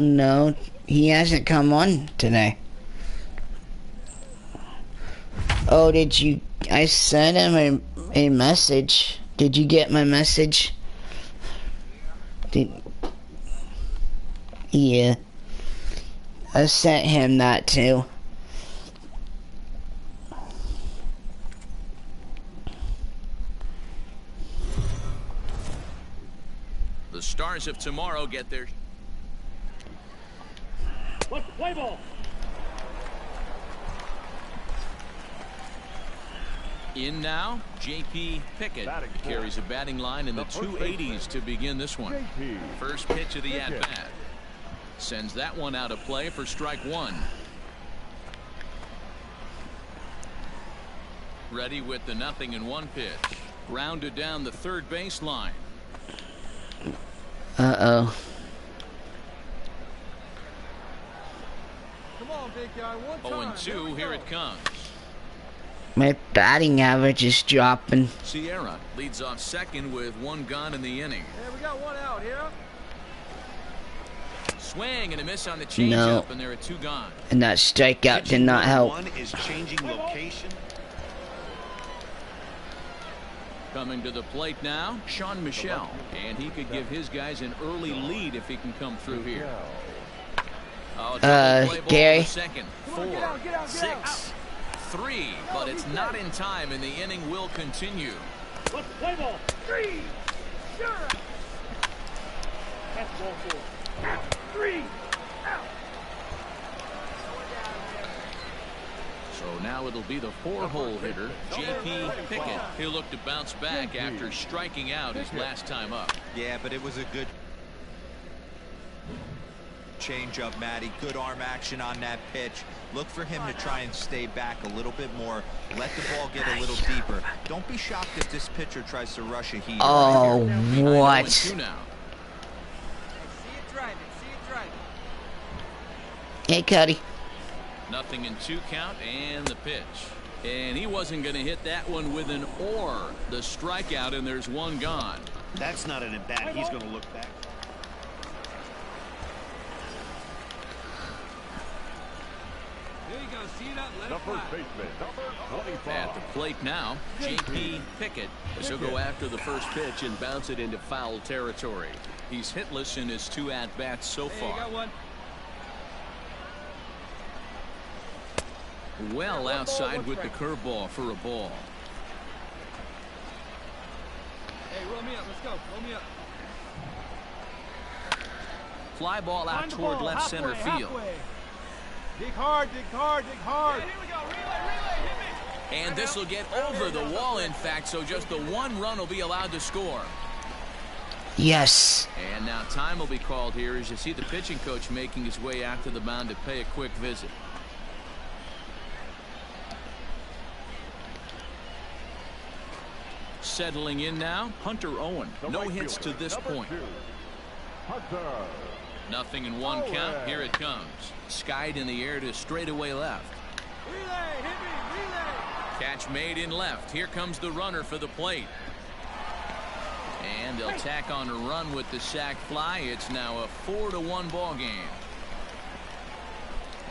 No, he hasn't come on today. Oh, did you? I sent him a message. Did you get my message? Yeah. I sent him that too. The stars of tomorrow get their... Let's play ball. In now, J.P. Pickett carries a batting line in the 280s to begin this one. First pitch of the at-bat. Sends that one out of play for strike one. Ready with the 0-1 pitch. Grounded down the third baseline. Uh-oh. Come on, big guy. One time. 0-2, here it comes. My batting average is dropping. Sierra leads off second with one gone in the inning. Hey, we got one out here. Swing and a miss on the changeup, and there are two gone. And that strikeout did not help. One is changing location. Coming to the plate now, Sean Michelle, and he could give his guys an early lead if he can come through here. Gary. Second, 4, 6, 3, but it's not in time, and the inning will continue. Let's play ball. 3. Sure. That's ball 4. 3. Out. So now it'll be the 4-hole hitter, J.P. Pickett. He'll look to bounce back after striking out his last time up. Yeah, but it was a good change up, Matty. Good arm action on that pitch. Look for him to try and stay back a little bit more. Let the ball get a little deeper. Don't be shocked if this pitcher tries to rush a heat. Oh, what? See it driving. See it driving. Hey, Cody. 0-2 count and the pitch. And he wasn't going to hit that one with an or. The strikeout, and there's one gone. That's not an at-bat. He's going to look back. There you go. See that left fly. At the plate now, J.P. Pickett. As he'll go after the first pitch and bounce it into foul territory. He's hitless in his 2 at-bats so Hey, you far. got one. Well outside with the curveball for a ball. Hey, roll me up. Let's go. Roll me up. Fly ball out toward left center field. Dig hard, dig hard, dig hard. Yeah, here we go. Relay, hit me. And this will get over the wall, in fact, so just the 1 run will be allowed to score. Yes. And now time will be called here as you see the pitching coach making his way out to the mound to pay a quick visit. Settling in now, Hunter Owen. No hits to this point. 0-1 count. Here it comes. Skied in the air to straightaway left. Relay, hit me, relay. Catch made in left. Here comes the runner for the plate. And they'll tack on a run with the sac fly. It's now a 4-1 ball game.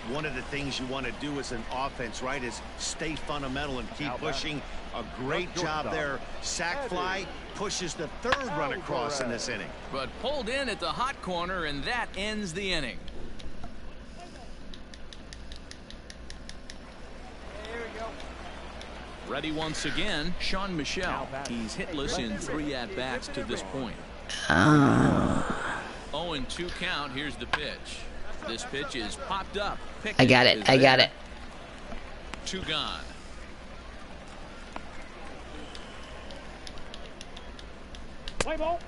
One of the things you want to do as an offense, right, is stay fundamental and keep pushing. A great job there. Sac fly pushes the 3rd run across in this inning. But pulled in at the hot corner, and that ends the inning. Here we go. Ready once again, Sean Michelle. He's hitless in 3 at-bats to this point. 0-2 count. Here's the pitch. This pitch is popped up. I got it. I got it. 2 gone. Play ball.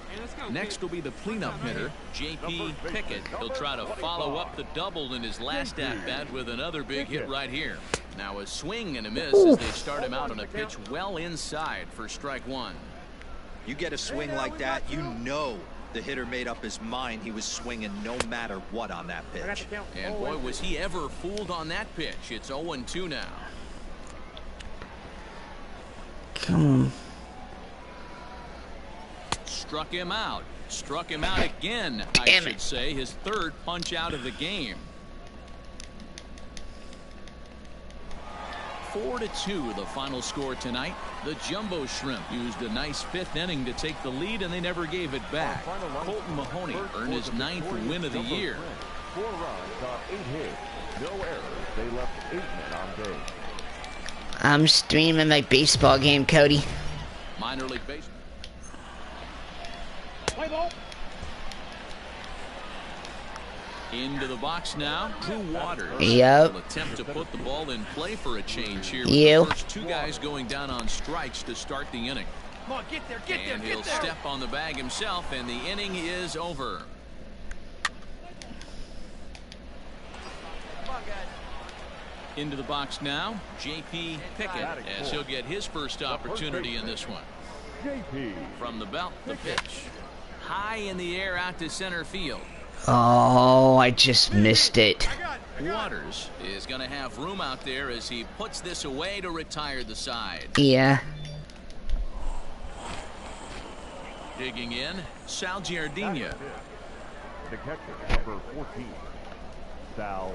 Hey, let's go. Next will be the cleanup hitter, J.P. Pickett. He'll try to follow up the double in his last at-bat with another big hit right here. Now a swing and a miss as they start him out on a pitch well inside for strike 1. You get a swing like that, you know the hitter made up his mind he was swinging no matter what on that pitch. And boy, was he ever fooled on that pitch. It's 0-2 now. Come on. Struck him out. Struck him out again, I should say. His third punch out of the game. 4-2 the final score tonight. The Jumbo Shrimp used a nice fifth inning to take the lead, and they never gave it back. Colton Mahoney earned his 9th win of the year. 4 runs on 8 hits. No errors. They left 8 men on base. I'm streaming my baseball game, Cody. Minor league baseball. Play ball. Into the box now, Drew Waters. Yep. Will attempt to put the ball in play for a change here. You. With the first 2 guys going down on strikes to start the inning. Come on, get there, get there, And get he'll there. step on the bag himself, and the inning is over. Come on, guys. Into the box now, J.P. Pickett, as he'll get his first opportunity in this one. JP. From the belt, the pitch. High in the air out to center field. Oh, I just missed it. Waters is going to have room out there as he puts this away to retire the side. Yeah. Digging in, Sal Giardina. The catcher, number 14. Sal.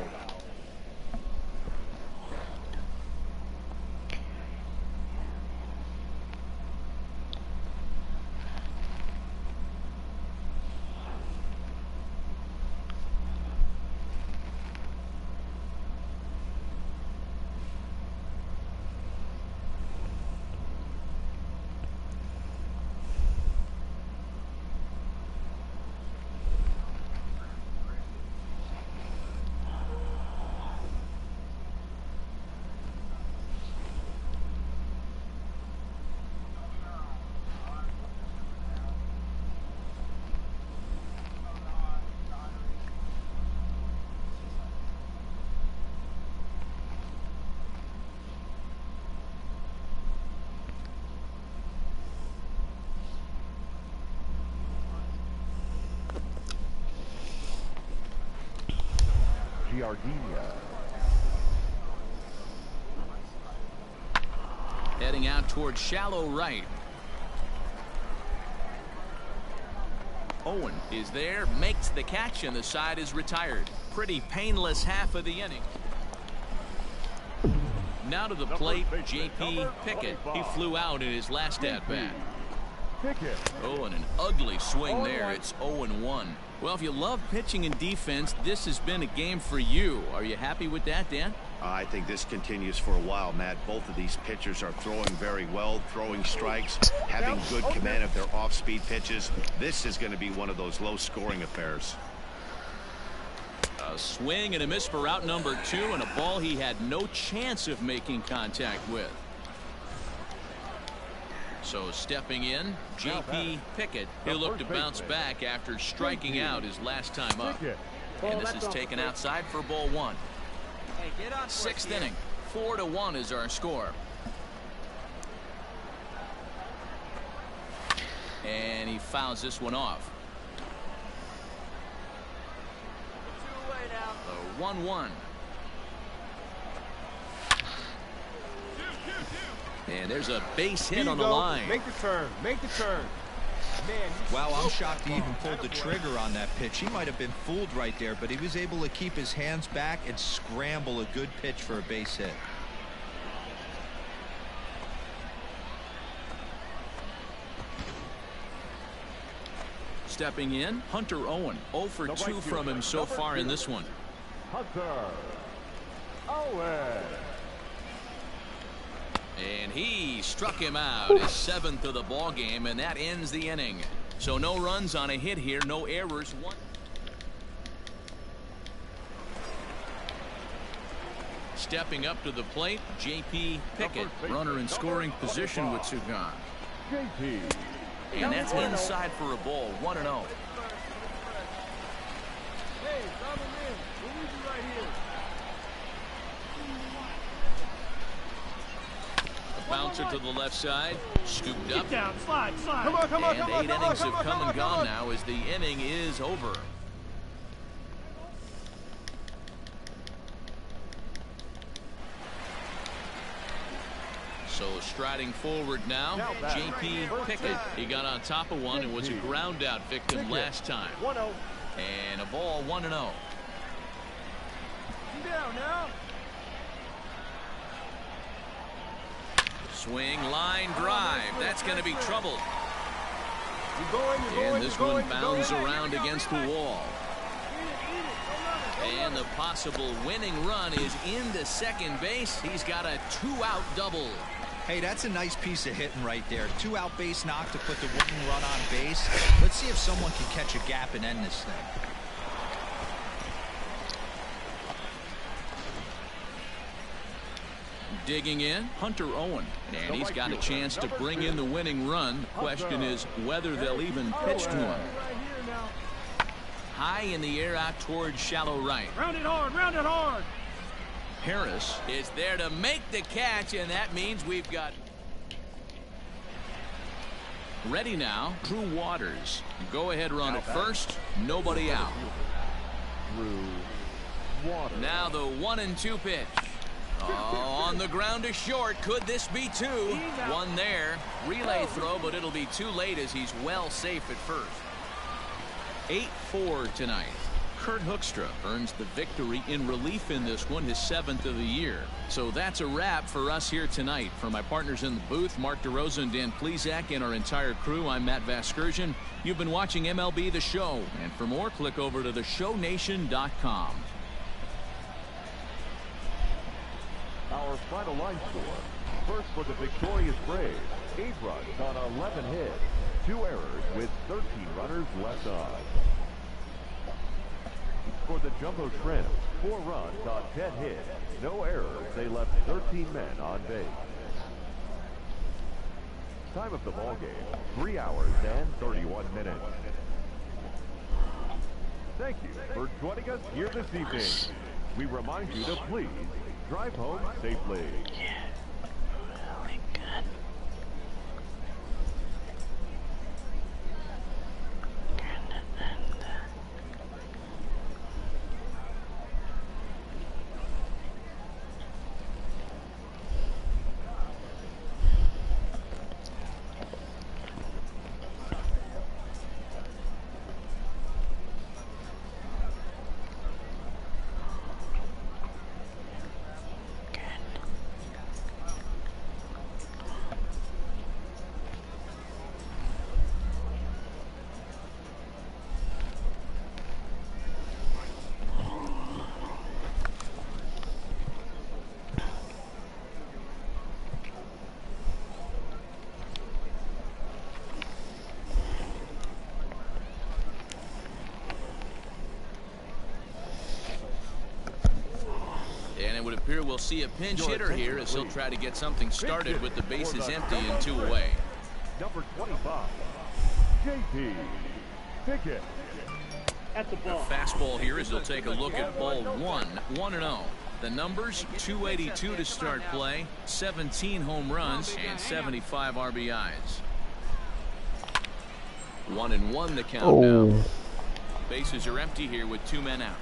Giardina. Heading out towards shallow right. Owen is there, makes the catch, and the side is retired. Pretty painless half of the inning. Now to the plate, J.P. Pickett. He flew out in his last at-bat. Oh, and an ugly swing there. It's 0-1. Well, if you love pitching and defense, this has been a game for you. Are you happy with that, Dan? I think this continues for a while, Matt. Both of these pitchers are throwing very well, throwing strikes, having good command of their off-speed pitches. This is going to be one of those low-scoring affairs. A swing and a miss for out number 2, and a ball he had no chance of making contact with. So stepping in, J.P. Pickett. He'll look to bounce back after striking out his last time up. And this is taken outside for ball 1. 6th inning. 4-1 is our score. And he fouls this one off. 1-1. And there's a base hit on the line. Make the turn. Make the turn. Man, wow, I'm shocked he even pulled the trigger on that pitch. He might have been fooled right there, but he was able to keep his hands back and scramble a good pitch for a base hit. Stepping in, Hunter Owen. 0 for 2 from him so far in this one. Hunter Owen. And he struck him out, his 7th of the ball game, and that ends the inning. So no runs on a hit here, no errors. Stepping up to the plate, J.P. Pickett, runner in scoring position with 2 gone. JP. And that's inside for a ball, 1-0. hey, drop him in. We'll leave you right here. Bouncer to the left side, scooped up. Down, slide. Come on, come on, And come on, 8 come on, innings come have on, come come on, and come gone on. now as the inning is over. So striding forward now, J.P. Pickett. He got on top of one and was a ground out victim last time. And a ball 1-0. Down now. Swing, line drive. That's going to be trouble. And this one bounds around against the wall. And the possible winning run is into second base. He's got a 2-out double. Hey, that's a nice piece of hitting right there. 2-out base knock to put the winning run on base. Let's see if someone can catch a gap and end this thing. Digging in, Hunter Owen. And he's got a chance to bring in the winning run. The question is whether they'll even pitch to him. High in the air out towards shallow right. Round it hard, round it hard. Harris is there to make the catch, and that means we've got ready now. Drew Waters. Go ahead run at first. Nobody out. Now the 1-2 pitch. Oh, on the ground to short. Could this be two? One there. Relay throw, but it'll be too late as he's well safe at first. 8-4 tonight. Kurt Hoekstra earns the victory in relief in this one, his 7th of the year. So that's a wrap for us here tonight. For my partners in the booth, Mark DeRosa and Dan Plesac, and our entire crew, I'm Matt Vasgersian. You've been watching MLB The Show. And for more, click over to theshownation.com. Our final line score. First for the victorious Braves, 8 runs on 11 hits, 2 errors with 13 runners left on. For the Jumbo Shrimp, 4 runs on 10 hits, no errors. They left 13 men on base. Time of the ball game, 3 hours and 31 minutes. Thank you for joining us here this evening. We remind you to please drive home safely. Really good. It would appear we'll see a pinch hitter here as he'll try to get something started with the bases empty and 2 away. Number 25, J.P. Pickett. At the ball. Fastball here as he'll take a look at ball 1-0. The numbers: 282 to start play, 17 home runs, and 75 RBIs. 1-1 the count now. Bases are empty here with 2 men out.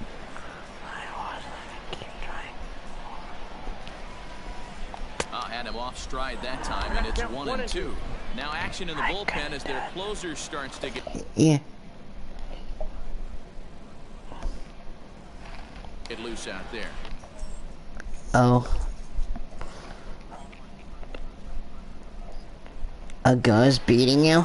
Had him off stride that time, and it's 1-2. Now action in the bullpen as their closer starts to get loose out there. Oh. A guy's beating you?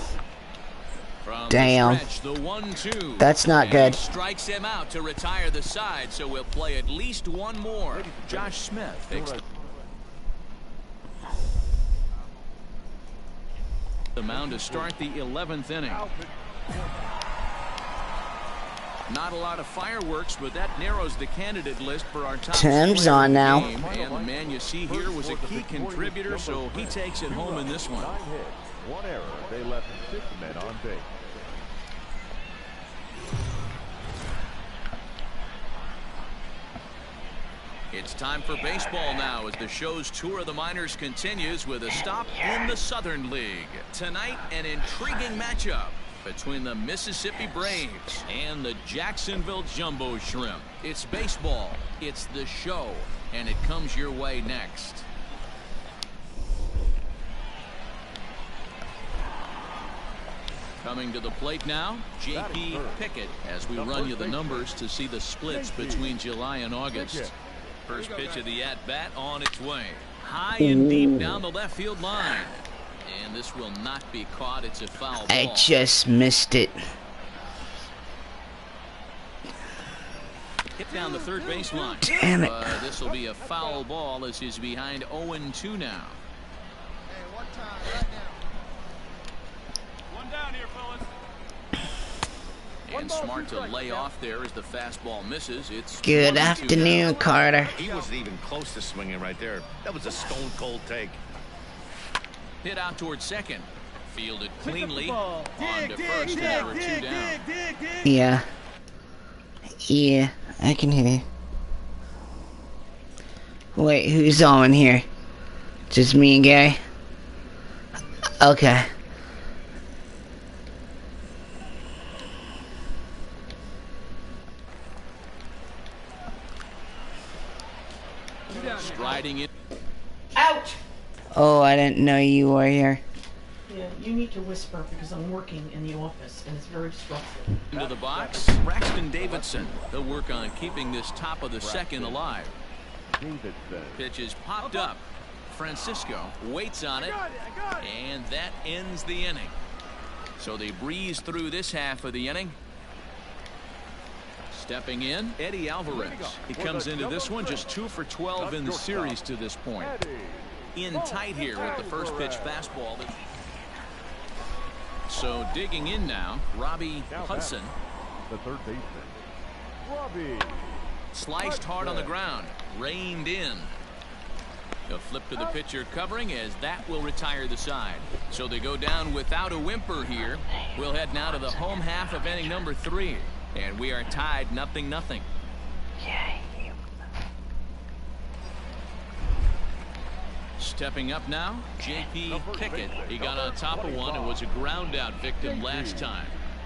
From damn. The stretch, the 1-2. That's not good. Strikes him out to retire the side, so we'll play at least one more. Josh Smith takes the mound to start the 11th inning. Not a lot of fireworks, but that narrows the candidate list for our top Tim's on now. game. And the man you see here was a key contributor, so he takes it home in this one. 9 hits, 1 error. They left 6 men on base. It's time for baseball now as the show's tour of the minors continues with a stop in the Southern League. Tonight, an intriguing matchup between the Mississippi Braves and the Jacksonville Jumbo Shrimp. It's baseball, it's the show, and it comes your way next. Coming to the plate now, J.P. Pickett, as we run you the numbers to see the splits between July and August. First pitch of the at-bat on its way. High and deep down the left field line. And this will not be caught. It's a foul ball. I just missed it. Hit down the third baseline. Damn it. This will be a foul ball as he's behind 0-2 now. Hey, one time, right now. One down here, fellas. And smart to lay off there as the fastball misses. It's Good 1-2 afternoon, now. Carter. He wasn't even close to swinging right there. That was a stone-cold take. Hit out towards second. Fielded cleanly. On to first, and there are 2 down. Yeah. Yeah, I can hear you. Wait, who's on here? Just me and Gary? Okay. Striding in. Ouch! Oh, I didn't know you were here. Yeah, you need to whisper because I'm working in the office and it's very stressful. Into the box, Braxton Davidson. They'll work on keeping this top of the second alive. Pitch is popped up. Francisco waits on it, and that ends the inning. So they breeze through this half of the inning. Stepping in, Eddie Alvarez. He comes into this one just 2 for 12 in the series to this point. In tight here with the first pitch fastball. So digging in now, Robbie Hudson. The third baseman, Robbie. Sliced hard on the ground, reined in. A flip to the pitcher covering as that will retire the side. So they go down without a whimper here. We'll head now to the home half of inning number 3. And we are tied 0-0. Stepping up now, J.P. Pickett. He got on top of one and was a ground out victim last time.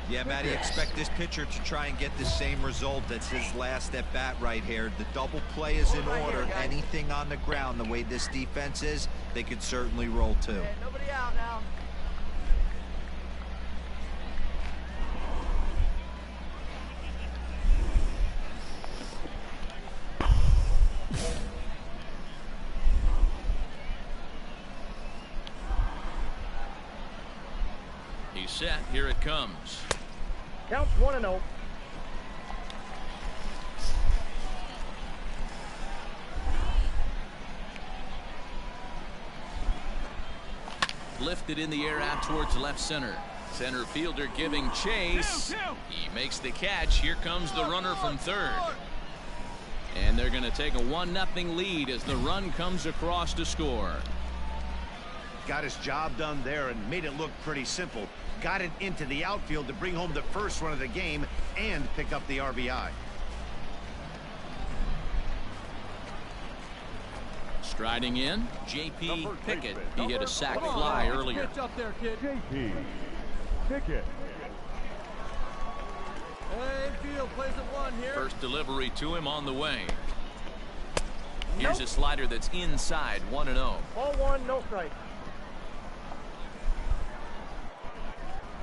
Yeah, Matty, expect this pitcher to try and get the same result. That's his last at bat right here. The double play is in order. Anything on the ground, the way this defense is, they could certainly roll too. Nobody out now. He's set. Here it comes. Counts 1-0. Lifted in the air out towards left center. Center fielder giving chase. He makes the catch. Here comes the runner from third. And they're going to take a 1-0 lead as the run comes across to score. Got his job done there and made it look pretty simple. Got it into the outfield to bring home the first run of the game and pick up the RBI. Striding in, J.P. Pickett. He hit a sac fly earlier. Pitch up there, kid. J.P. Pickett. Hey, field plays at 1 here. First delivery to him on the way. Here's a slider that's inside, 1-0. Ball 1, no strike.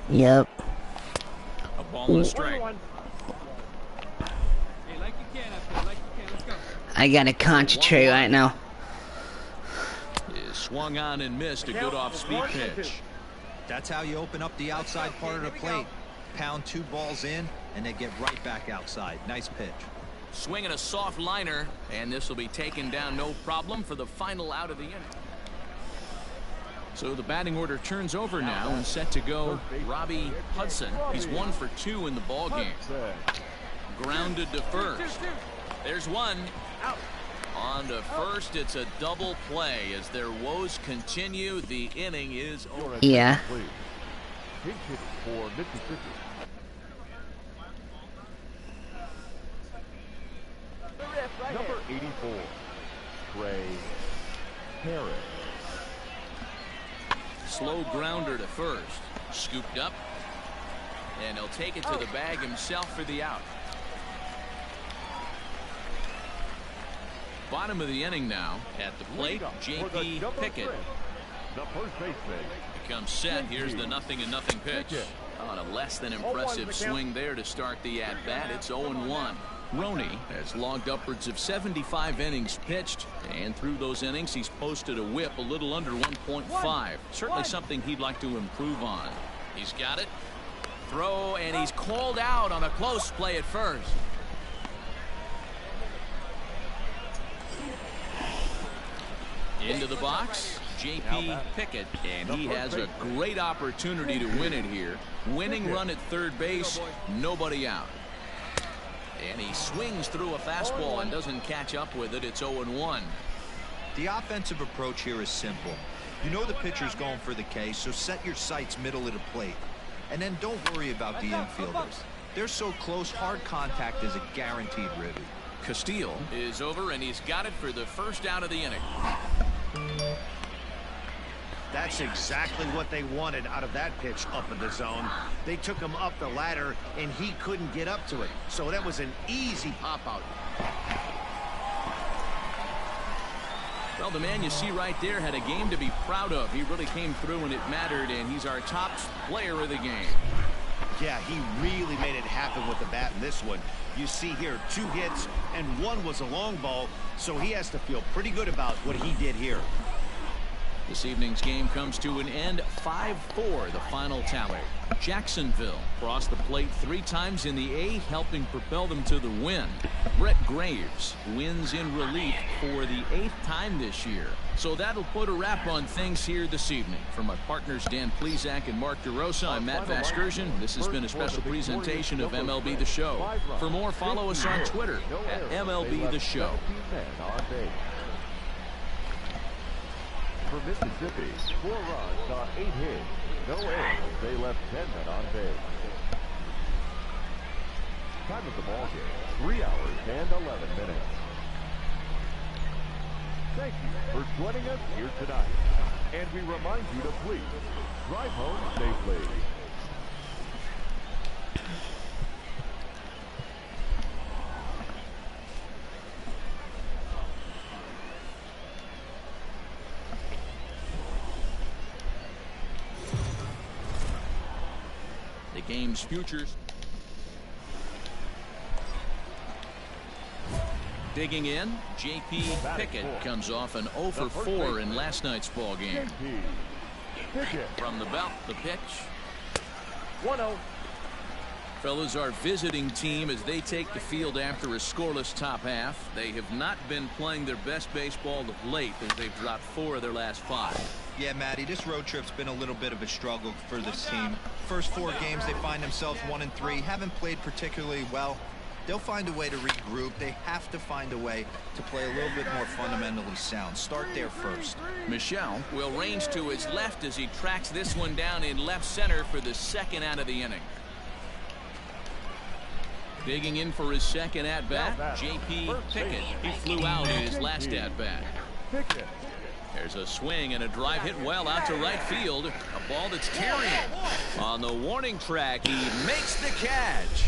Yep. A ball and a strike. Hey, like you can up there, like you can. Let's go. I gotta concentrate right now. Is swung on and missed. A good off-speed pitch. That's how you open up the outside part of the plate. Pound 2 balls in, and they get right back outside. Nice pitch. Swinging a soft liner, and this will be taken down no problem for the final out of the inning. So the batting order turns over now and set to go Robbie Hudson. He's 1 for 2 in the ball game. Grounded to first. There's one. Out. On to first, it's a double play as their woes continue. The inning is over. Yeah. Pinch hit for Mississippi. Number 84, Trey Harris. Slow grounder to first. Scooped up. And he'll take it to the bag himself for the out. Bottom of the inning now. At the plate, J.P. Pickett. The first baseman. Becomes set. Here's the 0-0 pitch. On a less than impressive swing there to start the at-bat. It's 0-1. Roney has logged upwards of 75 innings pitched, and through those innings he's posted a whip a little under 1.5. Certainly something he'd like to improve on. He's got it. Throw, and he's called out on a close play at first. Into the box, J.P. Pickett, and he has a great opportunity to win it here. Winning run at third base, nobody out. And he swings through a fastball and doesn't catch up with it. It's 0-1. The offensive approach here is simple. You know the pitcher's going for the K, so set your sights middle of the plate. And then don't worry about the infielders. They're so close, hard contact is a guaranteed ribby. Castillo is over, and he's got it for the first out of the inning. That's exactly what they wanted out of that pitch up in the zone. They took him up the ladder, and he couldn't get up to it. So that was an easy pop-out. Well, the man you see right there had a game to be proud of. He really came through when it mattered, and he's our top player of the game. Yeah, he really made it happen with the bat in this one. You see here 2 hits, and 1 was a long ball, so he has to feel pretty good about what he did here. This evening's game comes to an end. 5-4 the final tally. Jacksonville crossed the plate 3 times in the 8th, helping propel them to the win. Brett Graves wins in relief for the 8th time this year. So that'll put a wrap on things here this evening. For my partners Dan Plesac and Mark DeRosa, I'm Matt Vasgersian. This has been a special presentation of MLB The Show. For more, follow us on Twitter at MLB The Show. For Mississippi, 4 runs on 8 hits. No errors. They left 10 men on base. Time of the ball game, 3 hours and 11 minutes. Thank you for joining us here tonight. And we remind you to please drive home safely. The game's futures. Digging in, J.P. Pickett comes off an 0 for 4 in last night's ball game. From the belt, the pitch. 1-0. Fellas, our visiting team as they take the field after a scoreless top half. They have not been playing their best baseball of late as they've dropped 4 of their last 5. Yeah, Matty, this road trip's been a little bit of a struggle for this team. First 4 games, they find themselves 1-3, haven't played particularly well. They'll find a way to regroup. They have to find a way to play a little bit more fundamentally sound. Start there first. Michelle will range to his left as he tracks this one down in left center for the 2nd out of the inning. Digging in for his 2nd at-bat, J.P. Pickett. He flew out in his last at-bat. There's a swing and a drive hit well out to right field. A ball that's tearing on the warning track. He makes the catch.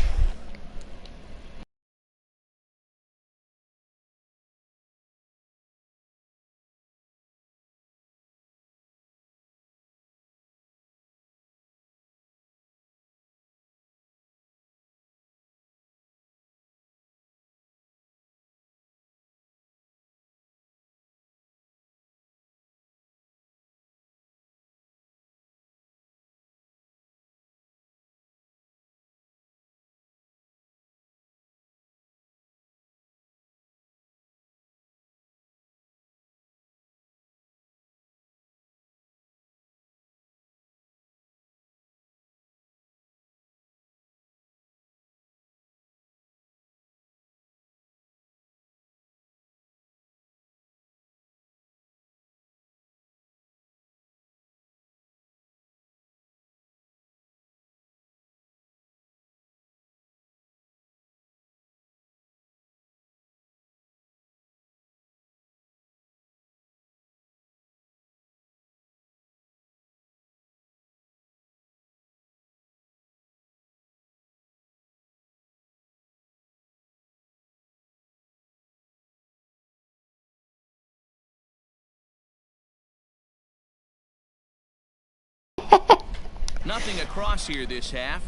Nothing across here this half.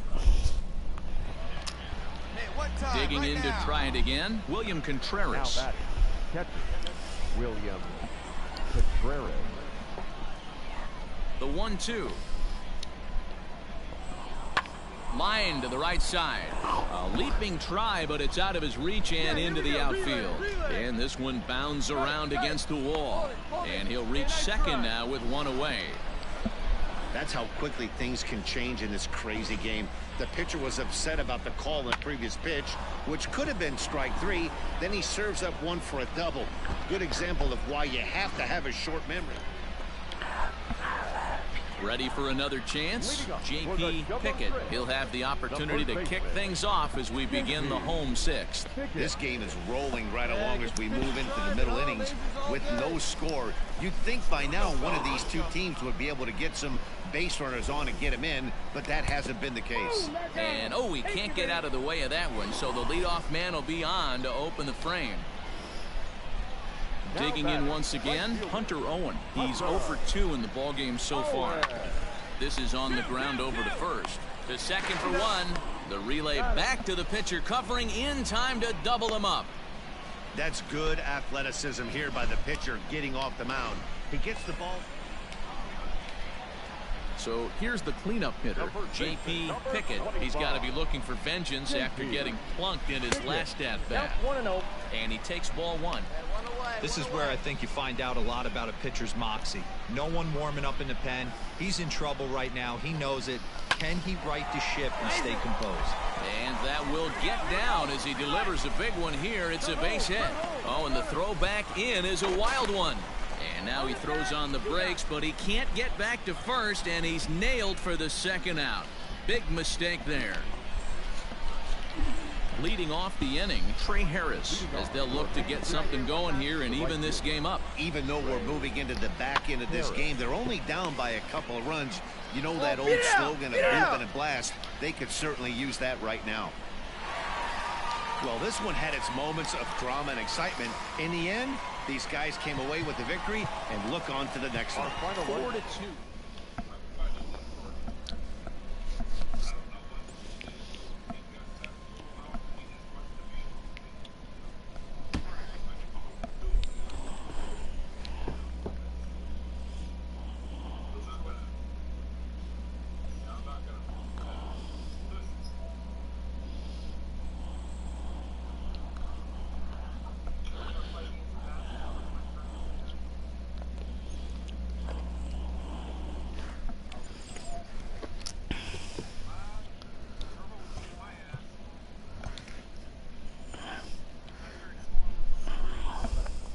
Hey, one time, Digging right in now. to try it again. William Now Contreras. batting, catcher, William Contreras. The 1-2. Line to the right side. A leaping try, but it's out of his reach and into the outfield. And this one bounds around against the wall. And he'll reach second now with one away. That's how quickly things can change in this crazy game. The pitcher was upset about the call in the previous pitch, which could have been strike 3. Then he serves up one for a double. Good example of why you have to have a short memory. Ready for another chance? J.P. Pickett. He'll have the opportunity to kick things off as we begin the home 6th. This game is rolling right along as we move into the middle innings with no score. You'd think by now one of these two teams would be able to get some base runners on and get them in, but that hasn't been the case. And, oh, he can't get out of the way of that one, so the leadoff man will be on to open the frame. Digging in once again, Hunter Owen. He's 0 for 2 in the ballgame so far. This is on the ground over to first. To second for 1. The relay back to the pitcher, covering in time to double him up. That's good athleticism here by the pitcher getting off the mound. He gets the ball. So here's the cleanup hitter, J.P. Pickett. He's got to be looking for vengeance after getting plunked in his last at-bat. And he takes ball 1. This is where I think you find out a lot about a pitcher's moxie. No one warming up in the pen. He's in trouble right now. He knows it. Can he right the ship and stay composed? And that will get down as he delivers a big one here. It's a base hit. Oh, and the throw back in is a wild one. And now he throws on the brakes, but he can't get back to first, and he's nailed for the second out. Big mistake there. Leading off the inning, Trey Harris, as they'll look to get something going here and even this game up. Even though we're moving into the back end of this game, they're only down by a couple of runs. You know that old slogan of "Move and a blast." They could certainly use that right now. Well, this one had its moments of drama and excitement. In the end, these guys came away with the victory and look on to the next one. 4-2.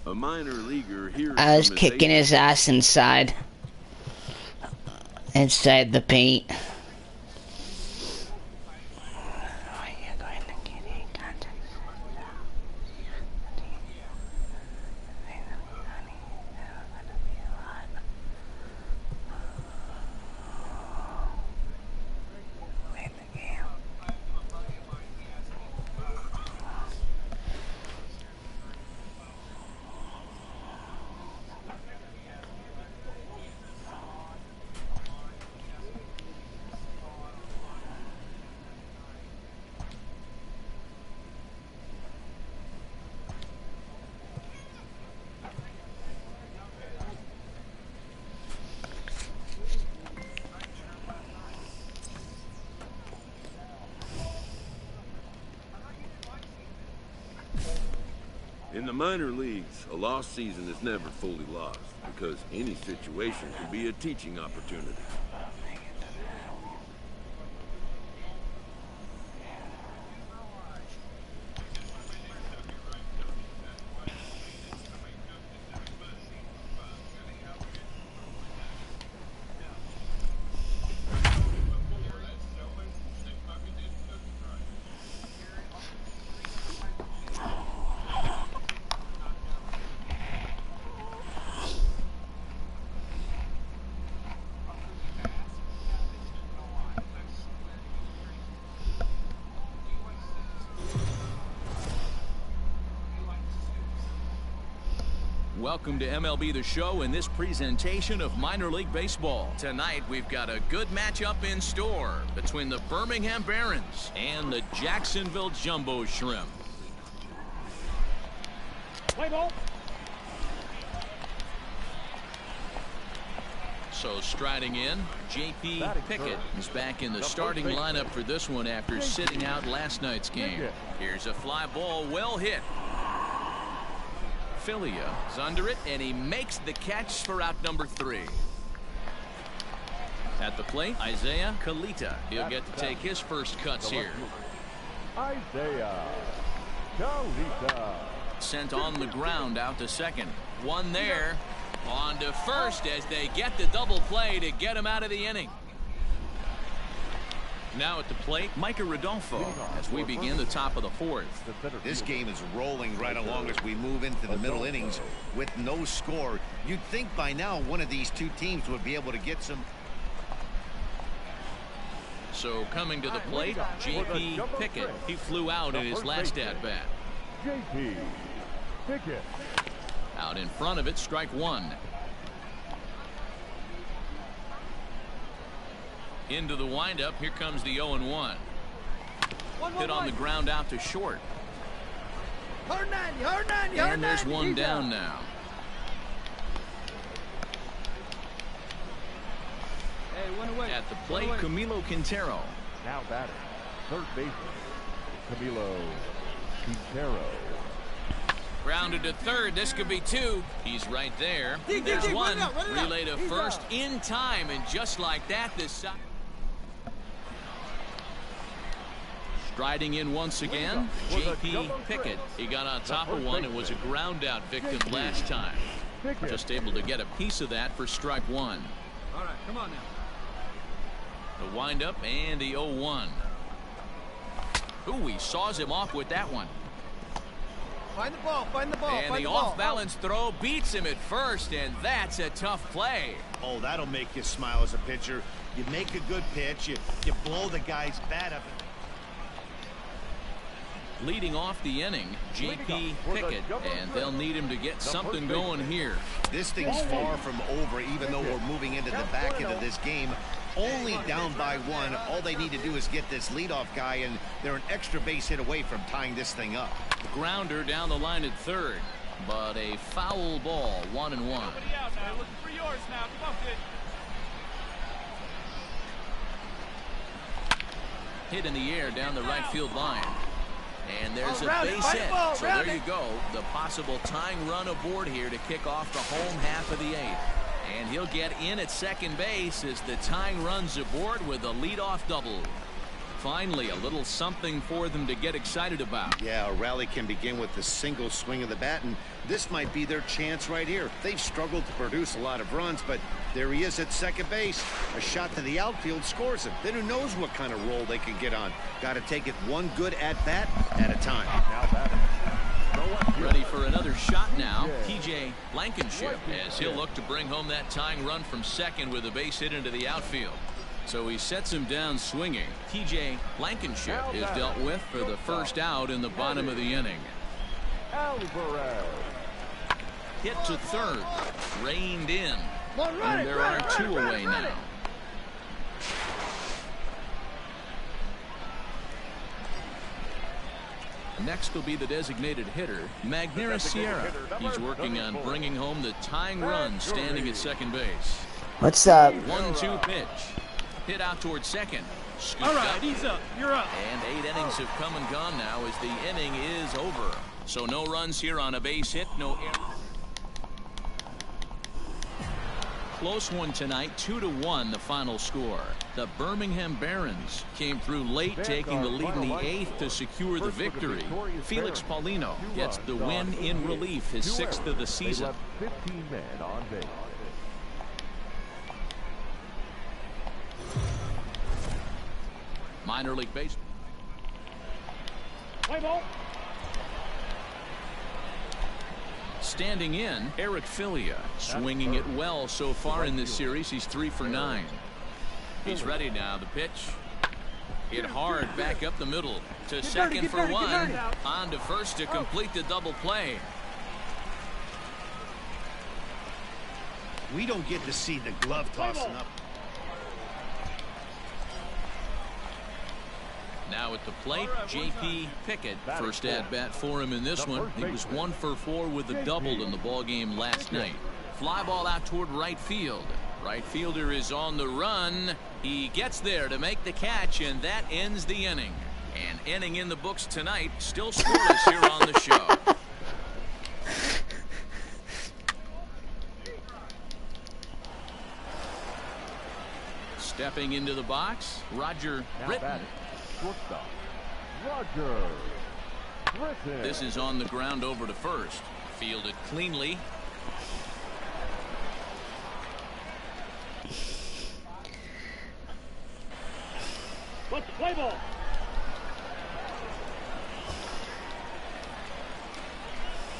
A minor leaguer here. I was kicking his ass inside the paint. In the minor leagues, a lost season is never fully lost because any situation can be a teaching opportunity. Welcome to MLB The Show in this presentation of minor league baseball. Tonight we've got a good matchup in store between the Birmingham Barons and the Jacksonville Jumbo Shrimp. Play ball. So striding in, J.P. Pickett is back in the starting lineup for this one after sitting out last night's game. Here's a fly ball, well hit. Filia is under it, and he makes the catch for out number 3. At the plate, Isaiah Kalita. He'll get to take his first cuts here. Isaiah Kalita. Sent on the ground out to second. One there. On to first as they get the double play to get him out of the inning. Now at the plate, Micah Rodolfo as we begin the top of the 4th. This game is rolling right along as we move into the middle innings with no score. You'd think by now one of these two teams would be able to get some. So coming to the plate, J.P. Pickett. He flew out in his last at-bat. J.P. Pickett. Out in front of it, strike 1. Into the windup, here comes the 0-1. Hit on the ground out to short. And there's one down now. At the plate, Camilo Quintero. Now batting, third baseman, Camilo Quintero. Grounded to third. This could be 2. He's right there. There's 1. Relay to first in time, and just like that, this side. Striding in once again, J.P. Pickett. He got on top of one and was a ground out victim last time. Just able to get a piece of that for strike 1. All right, come on now. The windup and the 0-1. Ooh, he saws him off with that one. Find the ball, find the ball. And the off-balance throw beats him at first, and that's a tough play. Oh, that'll make you smile as a pitcher. You make a good pitch, you blow the guy's bat up. Leading off the inning, J.P. Pickett, and they'll need him to get something going here. This thing's far from over, even though we're moving into the back end of this game. Only down by 1. All they need to do is get this leadoff guy, and they're an extra base hit away from tying this thing up. Grounder down the line at third, but a foul ball, 1-1. Looking for yours now. Come on, kid. Hit in the air down the right field line. And there's a base hit. So there you go. The possible tying run aboard here to kick off the home half of the 8th. And he'll get in at second base as the tying runs aboard with a leadoff double. Finally, a little something for them to get excited about. Yeah, a rally can begin with the single swing of the bat, and this might be their chance right here. They've struggled to produce a lot of runs, but there he is at second base. A shot to the outfield scores him. Then who knows what kind of roll they can get on. Got to take it one good at-bat at a time. Now batting. Ready for another shot now, TJ Blankenship, as he'll look to bring home that tying run from second with a base hit into the outfield. So he sets him down swinging. TJ Blankenship is dealt with for the first out in the bottom of the inning. Alvarez. Hit to third, reined in, and there are 2 away now. Next will be the designated hitter, Magneuris Sierra. He's working on bringing home the tying run standing at second base. What's up? 1-2 pitch. Hit out towards second. Scooped All right, up. he's up. You're up. And 8 innings have come and gone now as the inning is over. So no runs here on a base hit, no error. Close one tonight, 2-1 the final score. The Birmingham Barons came through late, taking the lead in the 8th to secure the victory. Felix Paulino gets the win in relief, his 6th of the season. 15 men on base. Minor league baseball. Play ball. Standing in, Eric Filia, swinging it well so far in this series. He's 3 for 9. He's ready now. The pitch. Hit hard back up the middle to second for 1. On to first to complete the double play. We don't get to see the glove tossing up. Now at the plate, J.P. Pickett. First at bat for him in this one. He was 1 for 4 with a double in the ball game last night. Fly ball out toward right field. Right fielder is on the run. He gets there to make the catch, and that ends the inning. An inning in the books tonight. Still scoreless here on the show. Stepping into the box, Roger Britton. Shortstop, Roger Britton. This is on the ground over to first. Fielded cleanly. Let's play ball.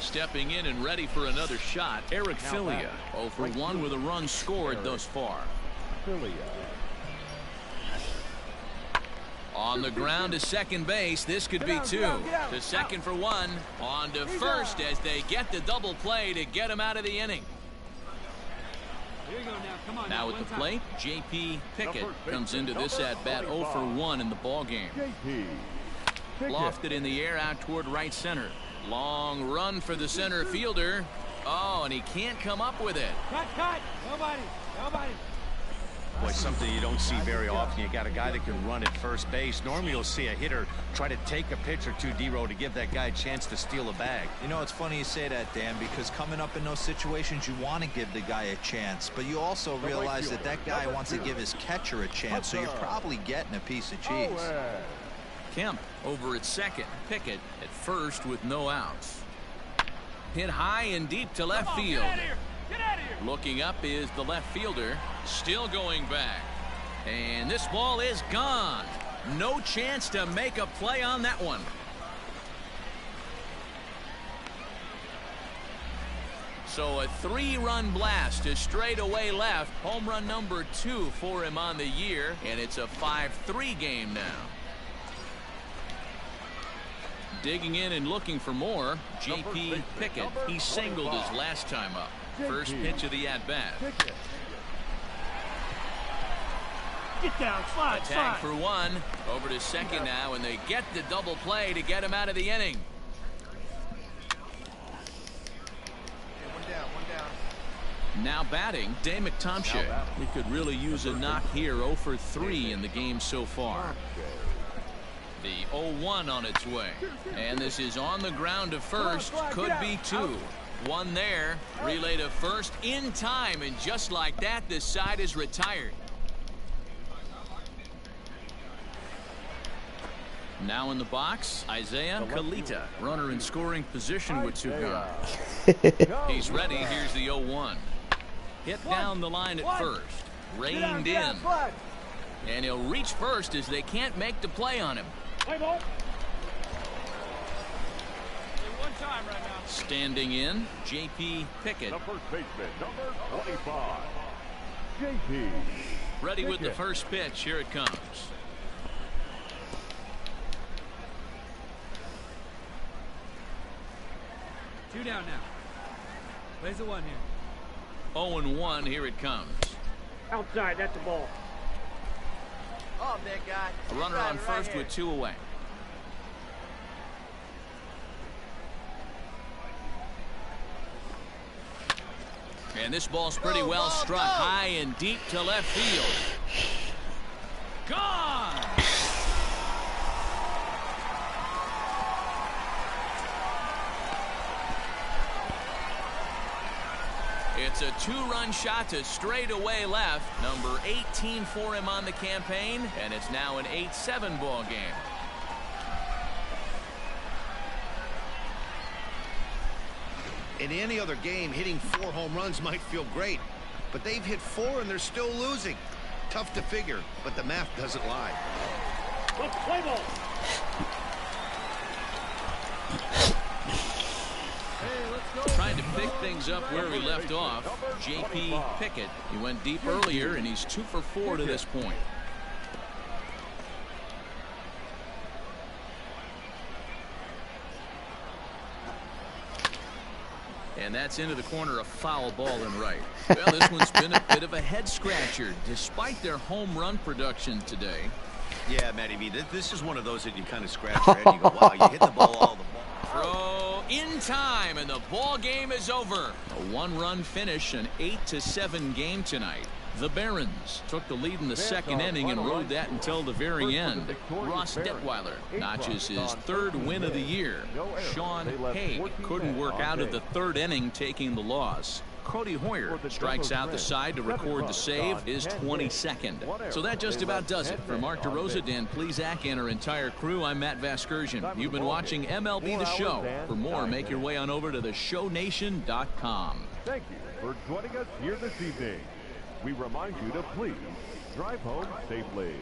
Stepping in and ready for another shot, Eric Filia. 0 for 1 with a run scored thus far. Filia. On the ground to second base. This could be 2. To second for 1. On to first as they get the double play to get him out of the inning. Here you go now. Come on. Now at the plate, J.P. Pickett comes into this at bat 0 for 1 in the ball game. Lofted in the air out toward right center. Long run for the center fielder. Oh, and he can't come up with it. Cut. Nobody. Boy, something you don't see very often. You got a guy that can run at first base. Normally you'll see a hitter try to take a pitch or two, D-Row, to give that guy a chance to steal a bag. You know, it's funny you say that, Dan, because coming up in those situations, you want to give the guy a chance, but you also realize that that guy wants to give his catcher a chance, so you're probably getting a piece of cheese. Kemp over at second. Pickett at first with no outs. Hit high and deep to left field. Get out of here. Looking up is the left fielder. Still going back. And this ball is gone. No chance to make a play on that one. So a 3-run blast to straightaway left. Home run number 2 for him on the year. And it's a 5-3 game now. Digging in and looking for more, J.P. Pickett. He singled his last time up. First pitch of the at-bat. Get down. Slide. Attack for 1. Over to second now, and they get the double play to get him out of the inning. One down. Now batting, Dave McTomshay. He could really use a knock here. 0 for 3 in the game so far. The 0-1 on its way. And this is on the ground to first. Could be 2. 1 there. Relay to first in time. And just like that, this side is retired. Now in the box, Isaiah Kalita. Runner in scoring position with 2 gone. He's ready. Here's the 0-1. Hit down the line at first. Reined in. And he'll reach first as they can't make the play on him. Play ball. One time right now. Standing in, J.P. Pickett. The first baseman, number 25, J.P. Ready with the first pitch. Here it comes. Two down now. Plays the 1 here. 0-1. Here it comes. Outside. That's the ball. Oh, big guy. A runner on first with 2 away. And this ball's pretty well struck high and deep to left field. Gone! It's a 2-run shot to straightaway left. Number 18 for him on the campaign, and it's now an 8-7 ball game. In any other game, hitting 4 home runs might feel great, but they've hit 4 and they're still losing. Tough to figure, but the math doesn't lie. Let's play ball. Trying to pick things up where he left off, J.P. Pickett. He went deep earlier, and he's 2 for 4 to this point. And that's into the corner, a foul ball and right. Well, this one's been a bit of a head scratcher despite their home run production today. Yeah, Matty V, this is one of those that you kind of scratch your head and you go, wow, you hit the ball all the ball. Throw in time, and the ball game is over. A one-run finish, an 8-7 game tonight. The Barons took the lead in the second inning and rode that until the very end. Ross Detweiler notches his third win of the year. Sean Haig couldn't work out of the third inning, taking the loss. Cody Hoyer strikes out the side to record the save, his 22nd. So that just about does it. For Mark DeRosa, Dan Plesac, and our entire crew, I'm Matt Vasgersian. You've been watching MLB The Show. For more, make your way on over to theshownation.com. Thank you for joining us here this evening. We remind you to please drive home safely.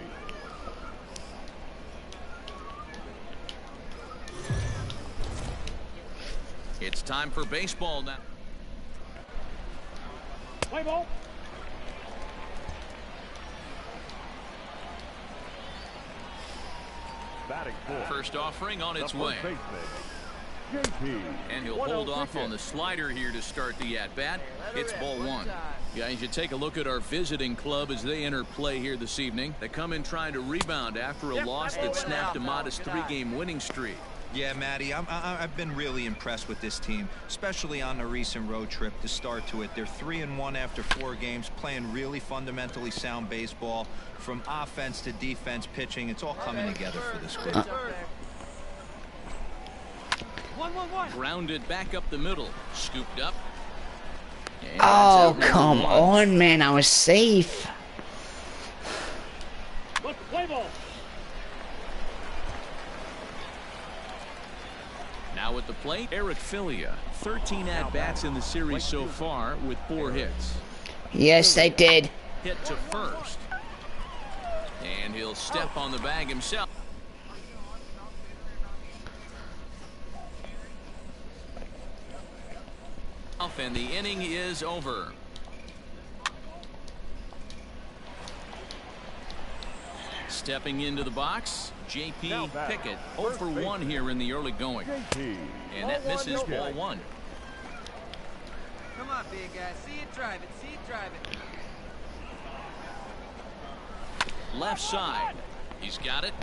It's time for baseball now. Play ball. Batting fourth. First offering on its The way. first baseman, JP. And he'll hold off on the slider here to start the at-bat. It's ball one. Guys, you take a look at our visiting club as they enter play here this evening. They come in trying to rebound after a loss that snapped a modest 3-game winning streak. Yeah, Matty, I've been really impressed with this team, especially on the recent road trip to start to it. They're 3-1 after 4 games, playing really fundamentally sound baseball. From offense to defense, pitching, it's all coming together for this group. Grounded back up the middle. Scooped up. And Oh, that's out come number one. on, man. I was safe. Play ball. Now at the plate, Eric Filia. 13 at-bats in the series so far with 4 hits. Yes, I did. Hit to first. And he'll step on the bag himself. And the inning is over. Stepping into the box, J.P. Pickett, 0 for 1 here in the early going. And that misses ball one. Come on, big guy. See it, drive it. See it, drive it. Left side. He's got it.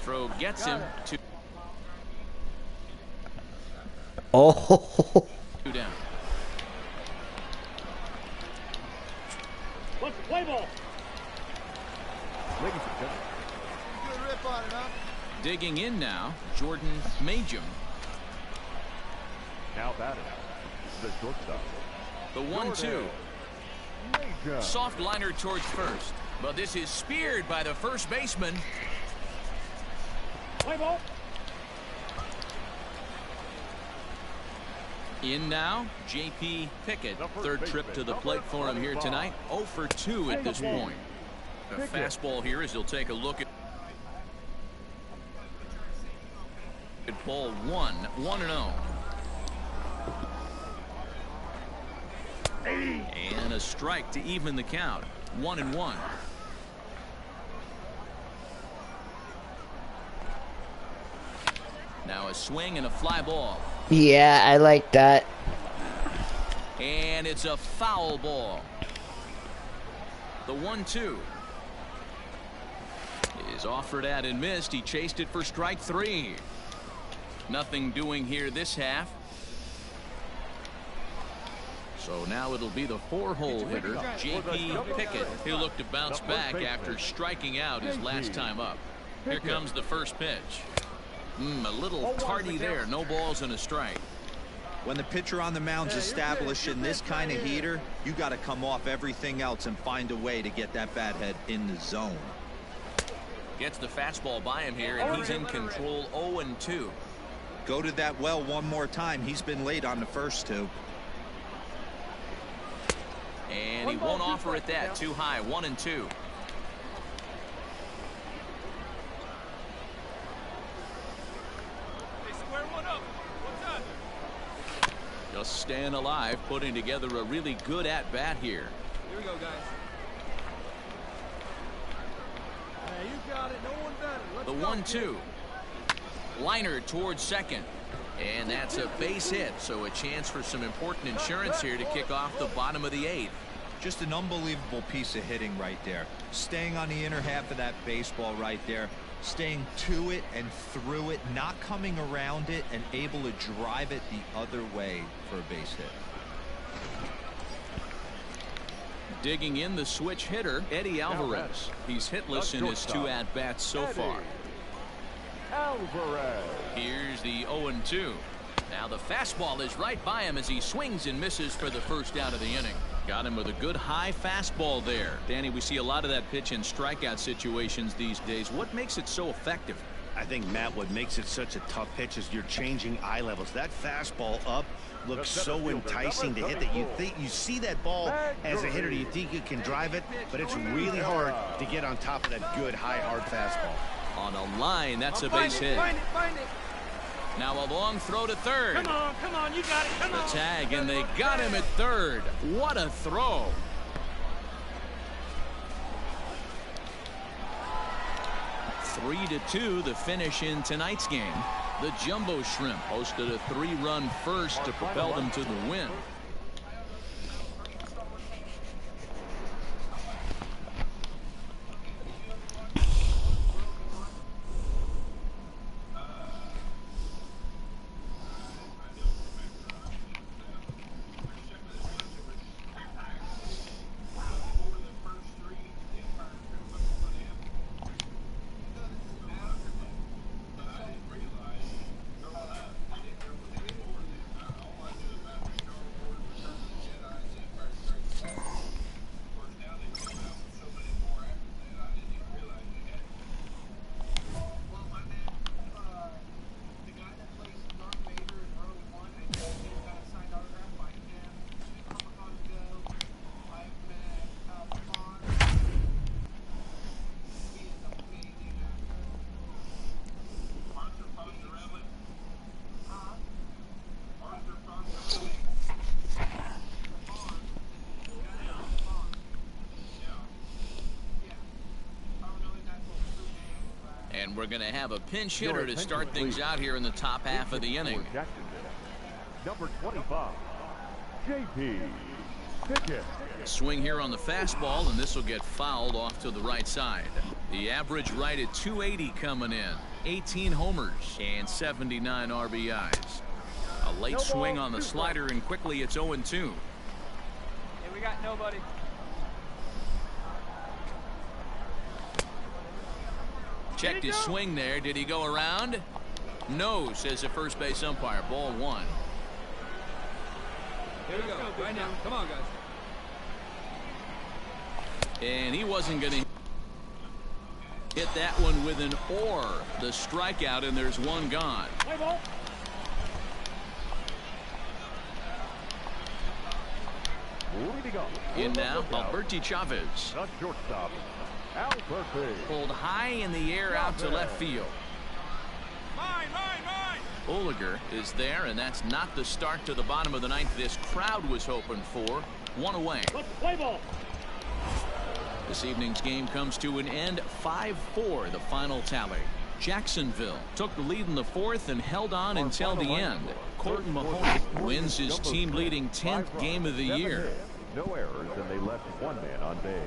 Throw gets him to Oh. 2 down. Let's play ball. Ladies and gentlemen. Good rip on it, huh? Digging in now, Jordan Majum. Now batting, the shortstop. The 1-2. Major. Soft liner towards first. But this is speared by the first baseman. Play ball. In now, J.P. Pickett. Third trip to the plate for him here tonight. 0 for 2 at this point. A fastball here as he'll take a look at ball 1, 1-0. And a strike to even the count. 1-1. Now a swing and a fly ball. Yeah, I like that. And it's a foul ball. The 1-2 is offered at and missed. He chased it for strike 3. Nothing doing here this half. So now it'll be the 4-hole hitter, J.P. Pickett. He'll look to bounce back after striking out his last time up. Here comes the first pitch. A little tardy there. No balls and a strike. When the pitcher on the mound's establishing this kind of heater, you got to come off everything else and find a way to get that bat head in the zone. Gets the fastball by him here, and he's in control. 0-2. Go to that well one more time. He's been late on the first 2. And he won't offer it that. Too high. 1-2. Just staying alive, putting together a really good at-bat here. Here we go, guys. Hey, you got it. No one better. Let's The go, 1-2. Liner towards second. And that's a base hit, so a chance for some important insurance here to kick off the bottom of the 8th. Just an unbelievable piece of hitting right there. Staying on the inner half of that baseball right there. Staying to it and through it, not coming around it, and able to drive it the other way for a base hit. Digging in the switch hitter, Eddie Alvarez. He's hitless in his 2 at-bats so far. Alvarez. Here's the 0-2. Now the fastball is right by him as he swings and misses for the first out of the inning. Got him with a good high fastball there. Danny, we see a lot of that pitch in strikeout situations these days. What makes it so effective? I think, Matt, what makes it such a tough pitch is you're changing eye levels. That fastball up looks so enticing to hit that you see that ball as a hitter, you think you can drive it, but it's really hard to get on top of that good high hard fastball. On a line, that's a base hit. Find it. Now a long throw to third. Come on, you got it. Come The on. tag, and they got him at third. What a throw. Three to 2, the finish in tonight's game. The Jumbo Shrimp posted a 3-run first to propel them to the win. And we're going to have a pinch hitter to start things out here in the top half of the inning. Number 25, J.P. Pickett. Swing here on the fastball, and this will get fouled off to the right side. The average right at 280 coming in. 18 homers and 79 RBIs. A late swing on the slider, and quickly it's 0-2. Hey, we got nobody. Checked his swing there. Did he go around? No, says the first base umpire. Ball 1. Here we go. Right now. Come on, guys. And he wasn't going to hit that one with an or. The strikeout, and there's one gone. In now, Alberti Chavez. The shortstop, Alberti. Pulled high in the air out to left field. Mine. Oliger is there, and that's not the start to the bottom of the 9th this crowd was hoping for. One away. Play ball. This evening's game comes to an end. 5-4, the final tally. Jacksonville took the lead in the 4th and held on until the end. Colton Mahoney wins his team-leading 10th game of the year. No errors, and they left one man on base.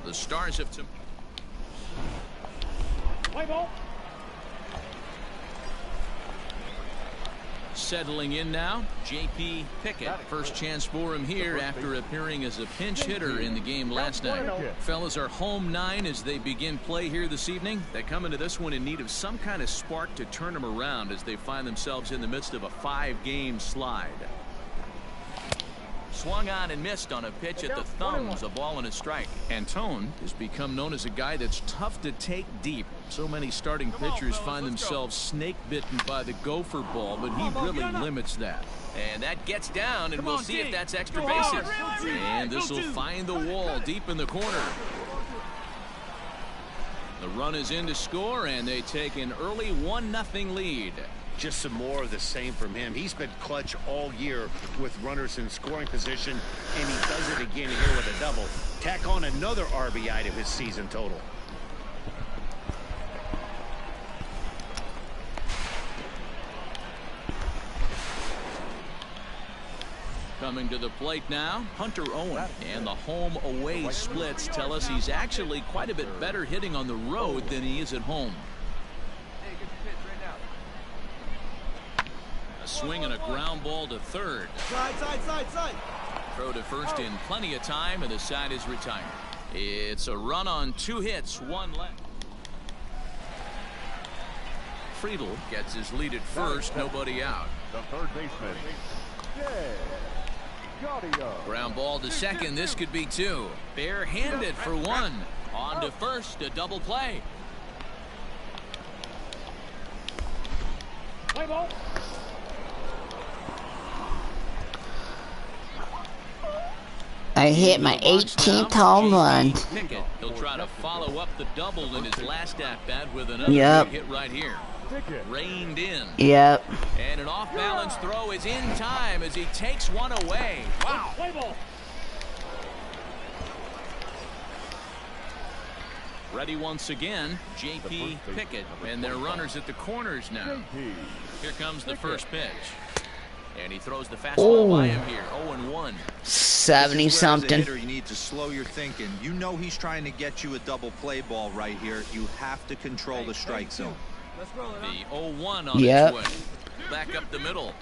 The Stars have to Play ball. settling in now. J.P. Pickett, first chance for him here after appearing as a pinch hitter in the game last night. Fellas are home 9 as they begin play here this evening. They come into this one in need of some kind of spark to turn them around as they find themselves in the midst of a 5-game slide. Swung on and missed on a pitch at the thumbs, a ball and a strike. Antone has become known as a guy that's tough to take deep. So many starting pitchers find themselves snake bitten by the gopher ball, but he really limits that. And that gets down, and we'll see if that's extra bases. And this will find the wall deep in the corner. The run is in to score, and they take an early 1-0 lead. Just some more of the same from him. He's been clutch all year with runners in scoring position, and he does it again here with a double. Tack on another RBI to his season total. Coming to the plate now, Hunter Owen. And the home-away splits tell us he's actually quite a bit better hitting on the road than he is at home. Hey, get the pitch right now. A swing and a ground ball to third. Side. Throw to first in plenty of time, and the side is retired. It's a run on 2 hits, 1 left. Friedel gets his lead at first, nobody out. The third baseman. Ground ball to second, this could be 2. Barehanded for 1. On to first, a double play. Play ball. I hit my 18th home run. Pickett, he'll try to follow up the double in his last at-bat with another big hit right here. Reined in. Yep. And an off-balance throw is in time as he takes one away. Wow. Play ball. Ready once again, J.P. Pickett, and their runners at the corners now. Here comes the first pitch. And he throws the fastball by him here, 0-1. 70-something. You need to slow your thinking. You know he's trying to get you a double play ball right here. You have to control the strike zone. Let's roll it. The 0-1 on its way. Back up the middle.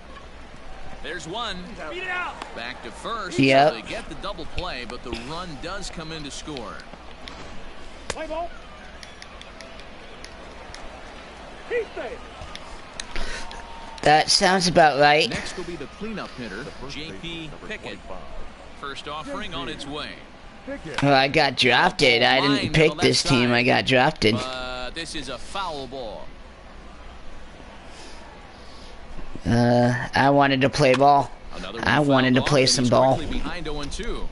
There's one. Beat it out. Back to first. Yep. So they get the double play, but the run does come in to score. Play ball. He's safe. That sounds about right. Next will be the cleanup hitter, J.P. Pickett. First offering on its way. Well, I got drafted. I didn't pick this team. I got drafted. This is a foul ball. I wanted to play ball. I wanted to play some ball. Behind 0-2.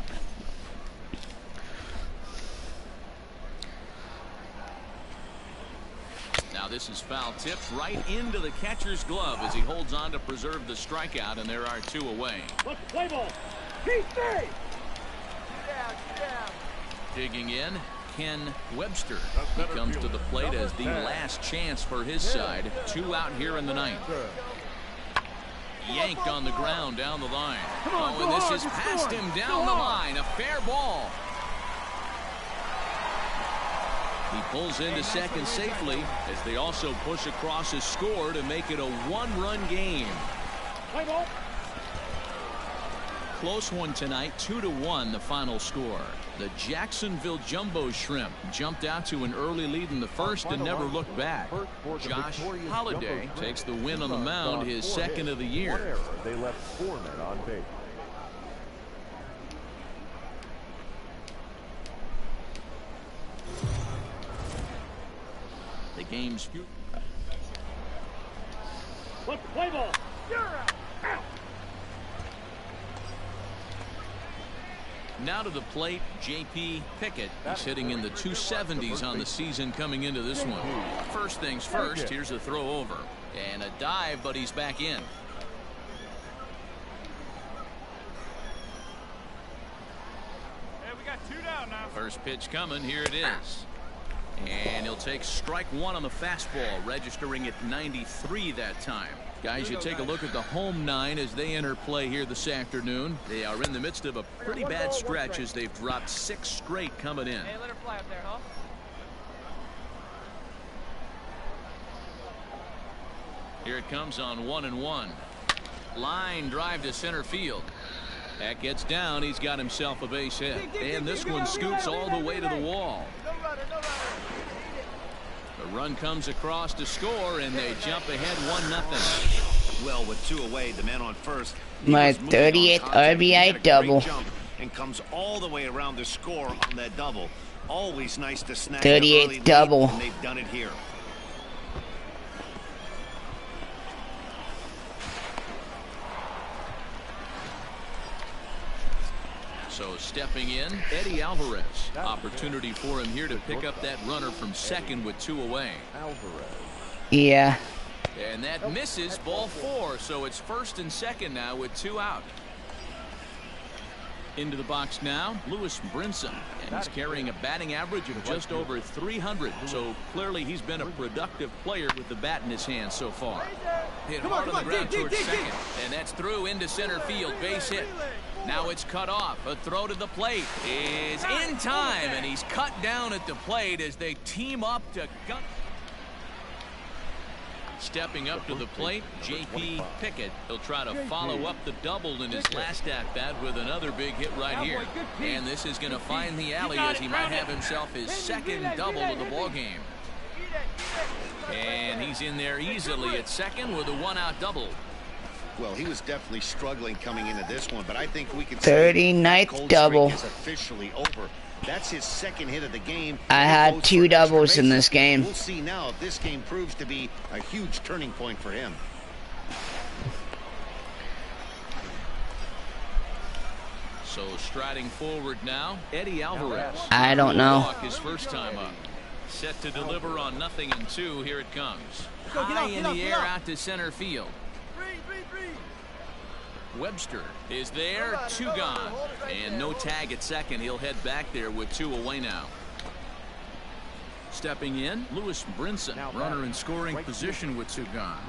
Now this is foul tipped right into the catcher's glove as he holds on to preserve the strikeout, and there are 2 away. Let's play ball. He's safe. Digging in, Ken Webster. He comes to the plate as the last chance for his side. 2 out here in the 9th. Yanked on the ground down the line. Oh, and this is past him down the line. A fair ball. He pulls into second safely as they also push across his score to make it a 1-run game. Play ball. Close one tonight, 2-1 the final score. The Jacksonville Jumbo Shrimp jumped out to an early lead in the first and never looked back. Josh Holliday takes the win on the mound, his second of the year. They left 4 men on base. The game's Let's play ball. now to the plate, J.P. Pickett. He's hitting in the 270s on the season coming into this one. First things first, here's a throw over. And a dive, but he's back in. Hey, we got 2 down now. First pitch coming, here it is. And he'll take strike 1 on the fastball, registering at 93 that time. Guys, you take a look at the home 9 as they enter play here this afternoon. They are in the midst of a pretty bad stretch as they've dropped 6 straight coming in. Hey, let her fly up there, huh? Here it comes on 1-1. Line drive to center field. That gets down. He's got himself a base hit. And this one scoots all the way to the wall. The run comes across to score, and they jump ahead 1-0. Well, with 2 away, the man on first. My 30th RBI double. And comes all the way around to score on that double. Always nice to snag 38th double. and they've done it here. So stepping in, Eddie Alvarez. Opportunity for him here to pick up that runner from second with 2 away. Yeah. And that misses, ball 4. So it's first and second now with 2 out. Into the box now, Lewis Brinson. He's carrying a batting average of just over 300, so clearly he's been a productive player with the bat in his hand so far. Hit hard on the ground towards second, and that's through into center field. Base hit. Now it's cut off. A throw to the plate is in time, and he's cut down at the plate as they team up to gut. Stepping up to the plate, J.P. Pickett. He'll try to follow up the double in his last at-bat with another big hit right here. And this is going to find the alley as he might have himself his second double of the ballgame. And he's in there easily at second with a one-out double. Well, he was definitely struggling coming into this one, but I think we can 39th double. Is officially over. That's his second hit of the game. I had 2 doubles in this game. We'll see now if this game proves to be a huge turning point for him. So striding forward now, Eddie Alvarez. I don't know. His first time up. Set to deliver on 0-2. Here it comes. High in the air out to center field. Webster is there, 2 gone, and no tag at second. He'll head back there with 2 away now. Stepping in, Lewis Brinson, runner in scoring position with 2 gone.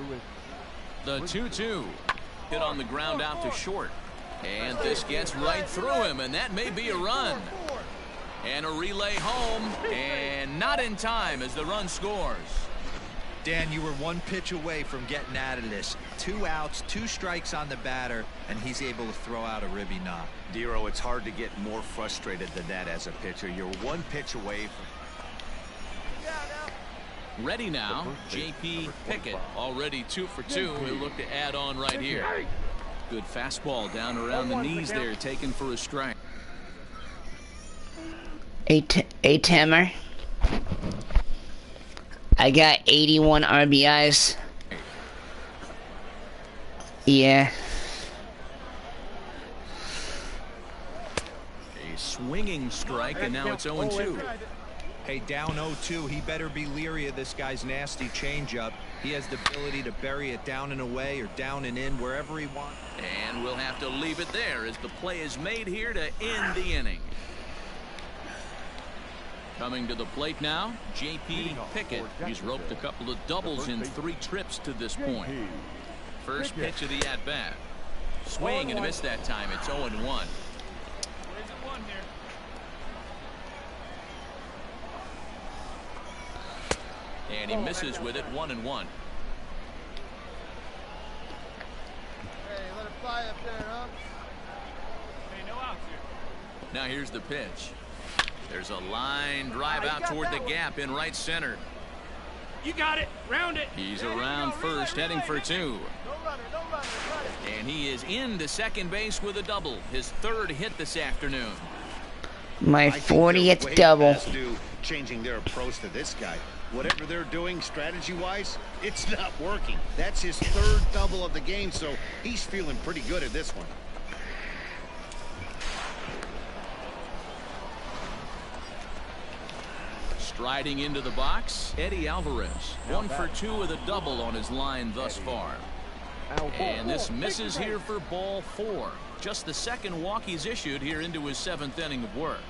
The 2-2 hit on the ground out to short, and this gets right through him, and that may be a run. And a relay home, and not in time as the run scores. Dan, you were 1 pitch away from getting out of this. 2 outs, 2 strikes on the batter, and he's able to throw out a ribby knock. Dero, it's hard to get more frustrated than that as a pitcher. You're 1 pitch away from... Ready now, J.P. Pickett, already 2 for 2. He'll look to add on right here. Good fastball down around the knees there, taken for a strike. A Timmer. I got 81 RBIs. Yeah. A swinging strike, and now it's 0-2. Hey, down 0-2, he better be leery of this guy's nasty changeup. He has the ability to bury it down and away or down and in, wherever he wants. And we'll have to leave it there as the play is made here to end the inning. Coming to the plate now, J.P. Pickett. He's roped a couple of doubles in 3 trips to this point. First pitch of the at-bat. Swing and a miss that time. It's 0-1. And he misses with it, 1-1. Hey, let it fly up there, huh? Hey, no outs here. Now here's the pitch. There's a line drive out toward the gap in right center. You got it. Round it. He's around first, heading for 2. No runner, no runner. And he is into second base with a double. His 3rd hit this afternoon. My 40th double. Changing their approach to this guy. Whatever they're doing strategy-wise, it's not working. That's his 3rd double of the game, so he's feeling pretty good at this one. Striding into the box, Eddie Alvarez. 1 for 2 with a double on his line thus far. And this misses here for ball 4. Just the 2nd walk he's issued here into his 7th inning of work.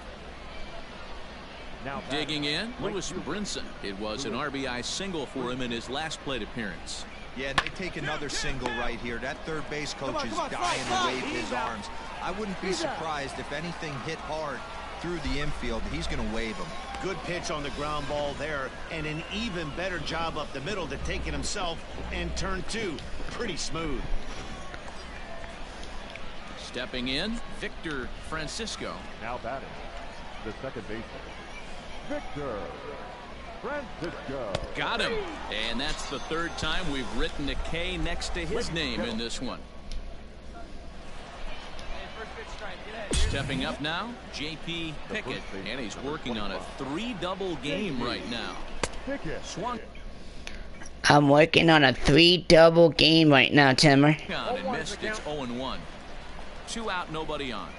Digging in, Lewis Brinson. It was an RBI single for him in his last plate appearance. Yeah, they take another single right here. That 3rd base coach is dying to wave his arms. I wouldn't be surprised if anything hit hard through the infield. He's going to wave him. Good pitch on the ground ball there, and an even better job up the middle to take it himself, and turn 2. Pretty smooth. Stepping in, Victor Francisco. Now batting, the second baseman, Victor Francisco. Got him. And that's the 3rd time we've written a K next to his name in this one. Stepping up now, J.P. Pickett, and he's working on a 3-double game right now. Swung I'm working on a 3-double game right now, Timmer. on and missed. It's 0-1. 2 out, nobody on.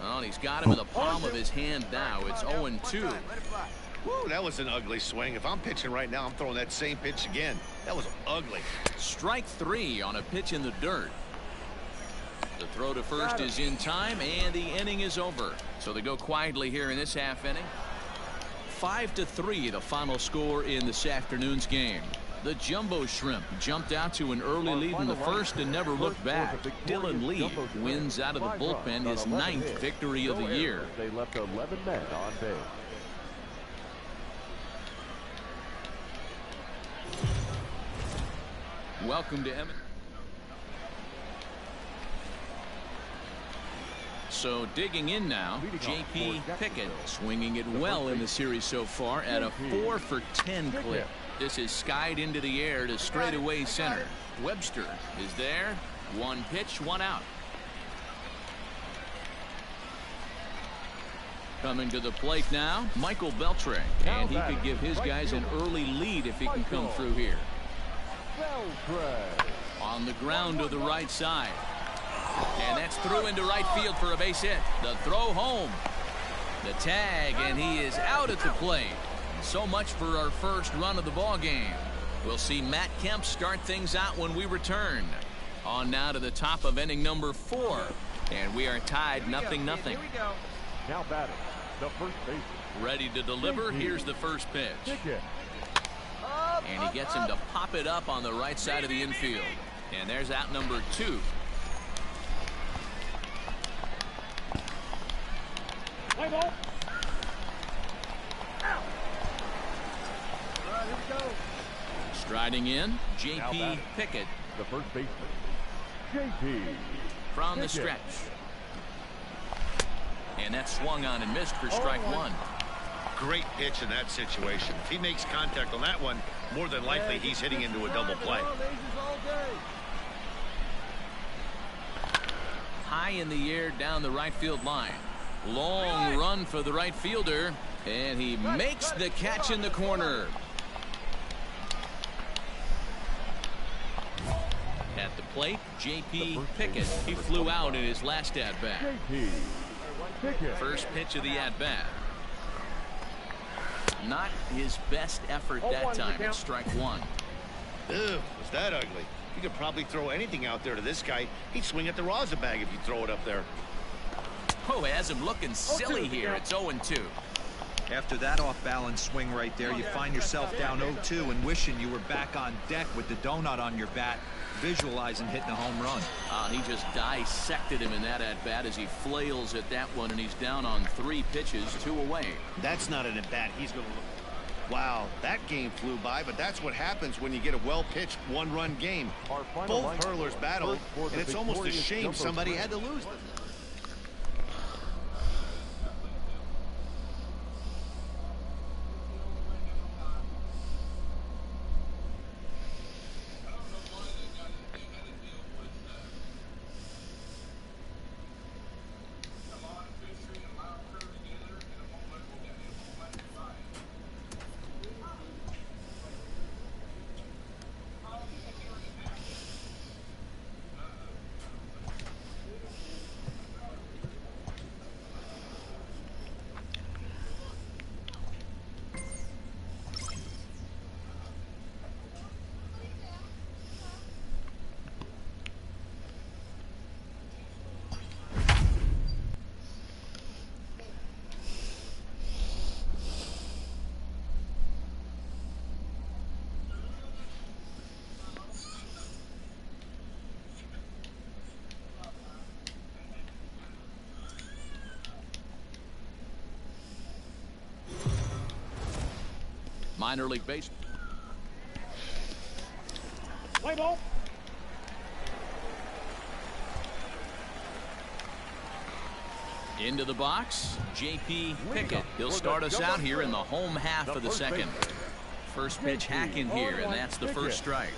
Well, he's got him in the palm of his hand now. It's 0-2. Woo, that was an ugly swing. If I'm pitching right now, I'm throwing that same pitch again. That was ugly. Strike 3 on a pitch in the dirt. The throw to first is in time, and the inning is over. So they go quietly here in this half inning. 5-3, the final score in this afternoon's game. The Jumbo Shrimp jumped out to an early lead in the first and never looked back. Dylan Lee wins out of the bullpen his 9th victory of the year. They left 11 men on base. Welcome to Emmett. So digging in now, J.P. Pickett swinging it well in the series so far at a 4-for-10 clip. This is skied into the air to straightaway center. Webster is there. One pitch, one out. Coming to the plate now, Michael Beltre. And he could give his guys an early lead if he can come through here. On the ground to the right side. And that's through into right field for a base hit. The throw home. The tag, and he is out at the plate. So much for our first run of the ball game. We'll see Matt Kemp start things out when we return. On now to the top of inning number 4. And we are tied 0-0. Now batting, the first baseman. Ready to deliver. Here's the first pitch. And he gets him to pop it up on the right side of the infield. And there's out number 2. Play ball. Striding in, J.P. Pickett. The first baseman, J.P. From the stretch. And that swung on and missed for strike 1. Great pitch in that situation. If he makes contact on that one, more than likely he's hitting into a double play. High in the air down the right field line. Long run for the right fielder. And he makes the catch in the corner. At the plate, J.P. Pickett. He flew out in his last at-bat. First pitch of the at-bat. Not his best effort that time. It's strike 1. Ew, was that ugly? You could probably throw anything out there to this guy. He'd swing at the rosin bag if you throw it up there. Oh, has him looking silly here. It's 0-2. After that off-balance swing right there, you find yourself down 0-2 and wishing you were back on deck with the donut on your bat, visualizing hitting a home run. He just dissected him in that at-bat as he flails at that one, and he's down on 3 pitches, 2 away. That's not an at-bat he's going to look. Wow, that game flew by, but that's what happens when you get a well-pitched one-run game. Both hurlers battled, and it's almost a shame somebody had to lose. Minor league baseball. Play ball. Into the box, J.P. Pickett. He'll start us out here in the home half of the second. First pitch hack in here, and that's the first strike.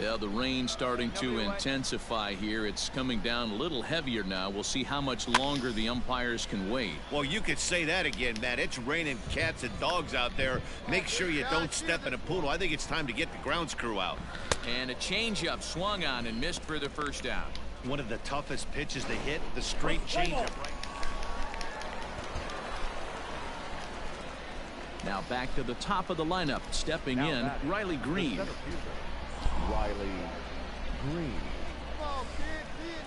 Yeah, the rain starting to intensify here. It's coming down a little heavier now. We'll see how much longer the umpires can wait. Well, you could say that again, Matt. It's raining cats and dogs out there. Make sure you don't step in a poodle. I think it's time to get the grounds crew out. And a changeup swung on and missed for the first out. One of the toughest pitches they hit, the straight changeup. Now back to the top of the lineup. Stepping in, Riley Green. Riley Green.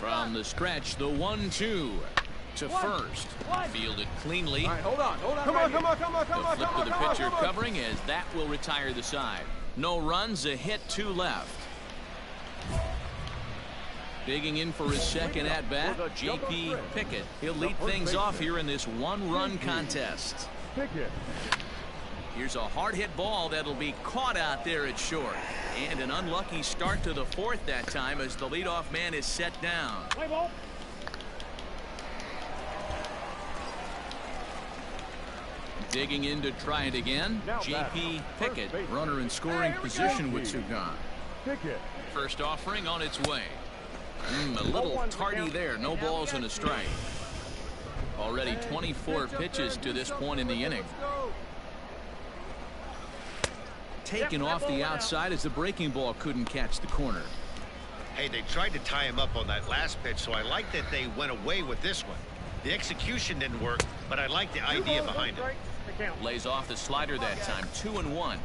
From the stretch, the 1-2 to first. Fielded cleanly. All right, hold on. Come on, come on, come on, The come on, flip come to on, the come on, pitcher come on. covering as that will retire the side. No runs, a hit, 2 left. Digging in for his second at-bat, J.P. Pickett. He'll lead things off here in this one-run contest. Here's a hard-hit ball that'll be caught out there at short. And an unlucky start to the fourth that time as the leadoff man is set down. Digging in to try it again, J.P. Pickett. Runner in scoring position with 2 gone. First offering on its way. A little tardy there. No balls and a strike. Already 24 pitches to this point in the inning. Taken off the outside as the breaking ball couldn't catch the corner. Hey, they tried to tie him up on that last pitch, so I like that they went away with this one. The execution didn't work, but I like the idea behind it. Lays off the slider that time. 2-1.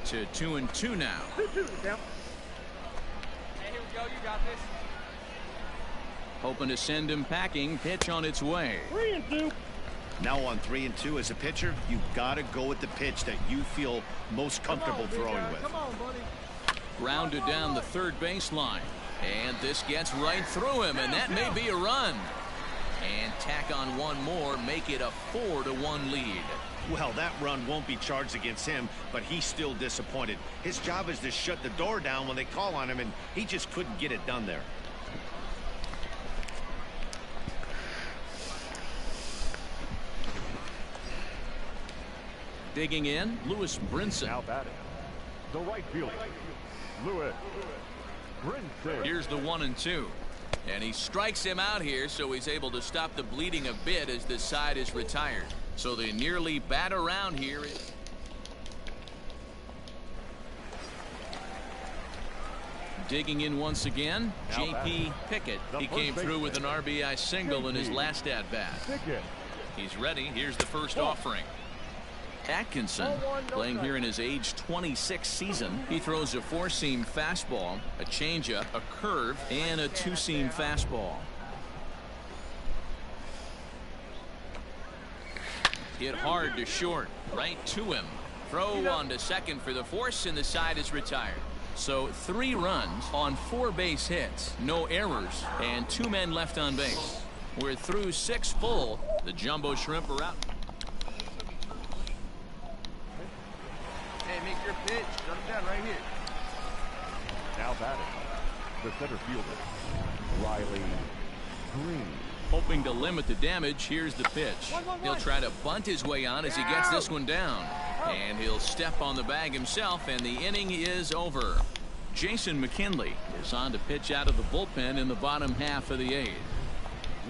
To 2-2 now. Hey, here we go. You got this. Hoping to send him packing. Pitch on its way. 3-2. Now on 3-2 as a pitcher, you've got to go with the pitch that you feel most comfortable throwing with. Come on, buddy. Grounded down the third baseline. And this gets right through him, and that may be a run. And tack on one more, make it a 4-1 lead. Well, that run won't be charged against him, but he's still disappointed. His job is to shut the door down when they call on him, and he just couldn't get it done there. Digging in, Lewis Brinson. Now batting, the right fielder, Lewis Brinson. Here's the 1-2. And he strikes him out here, so he's able to stop the bleeding a bit as this side is retired. So they nearly bat around here. Digging in once again, J.P. Pickett. He came through with an RBI single in his last at-bat. He's ready. Here's the first offering. Atkinson, playing here in his age 26 season. He throws a 4-seam fastball, a changeup, a curve, and a 2-seam fastball. Hit hard to short, right to him. Throw on to second for the force, and the side is retired. So 3 runs on 4 base hits, no errors, and 2 men left on base. We're through 6 full. The Jumbo Shrimp are out. Hey, make your pitch. Shut it down right here. Now batting, the center fielder, Riley Green. Hoping to limit the damage, here's the pitch. He'll try to bunt his way on as he gets this one down. And he'll step on the bag himself, and the inning is over. Jason McKinley is on to pitch out of the bullpen in the bottom half of the 8th.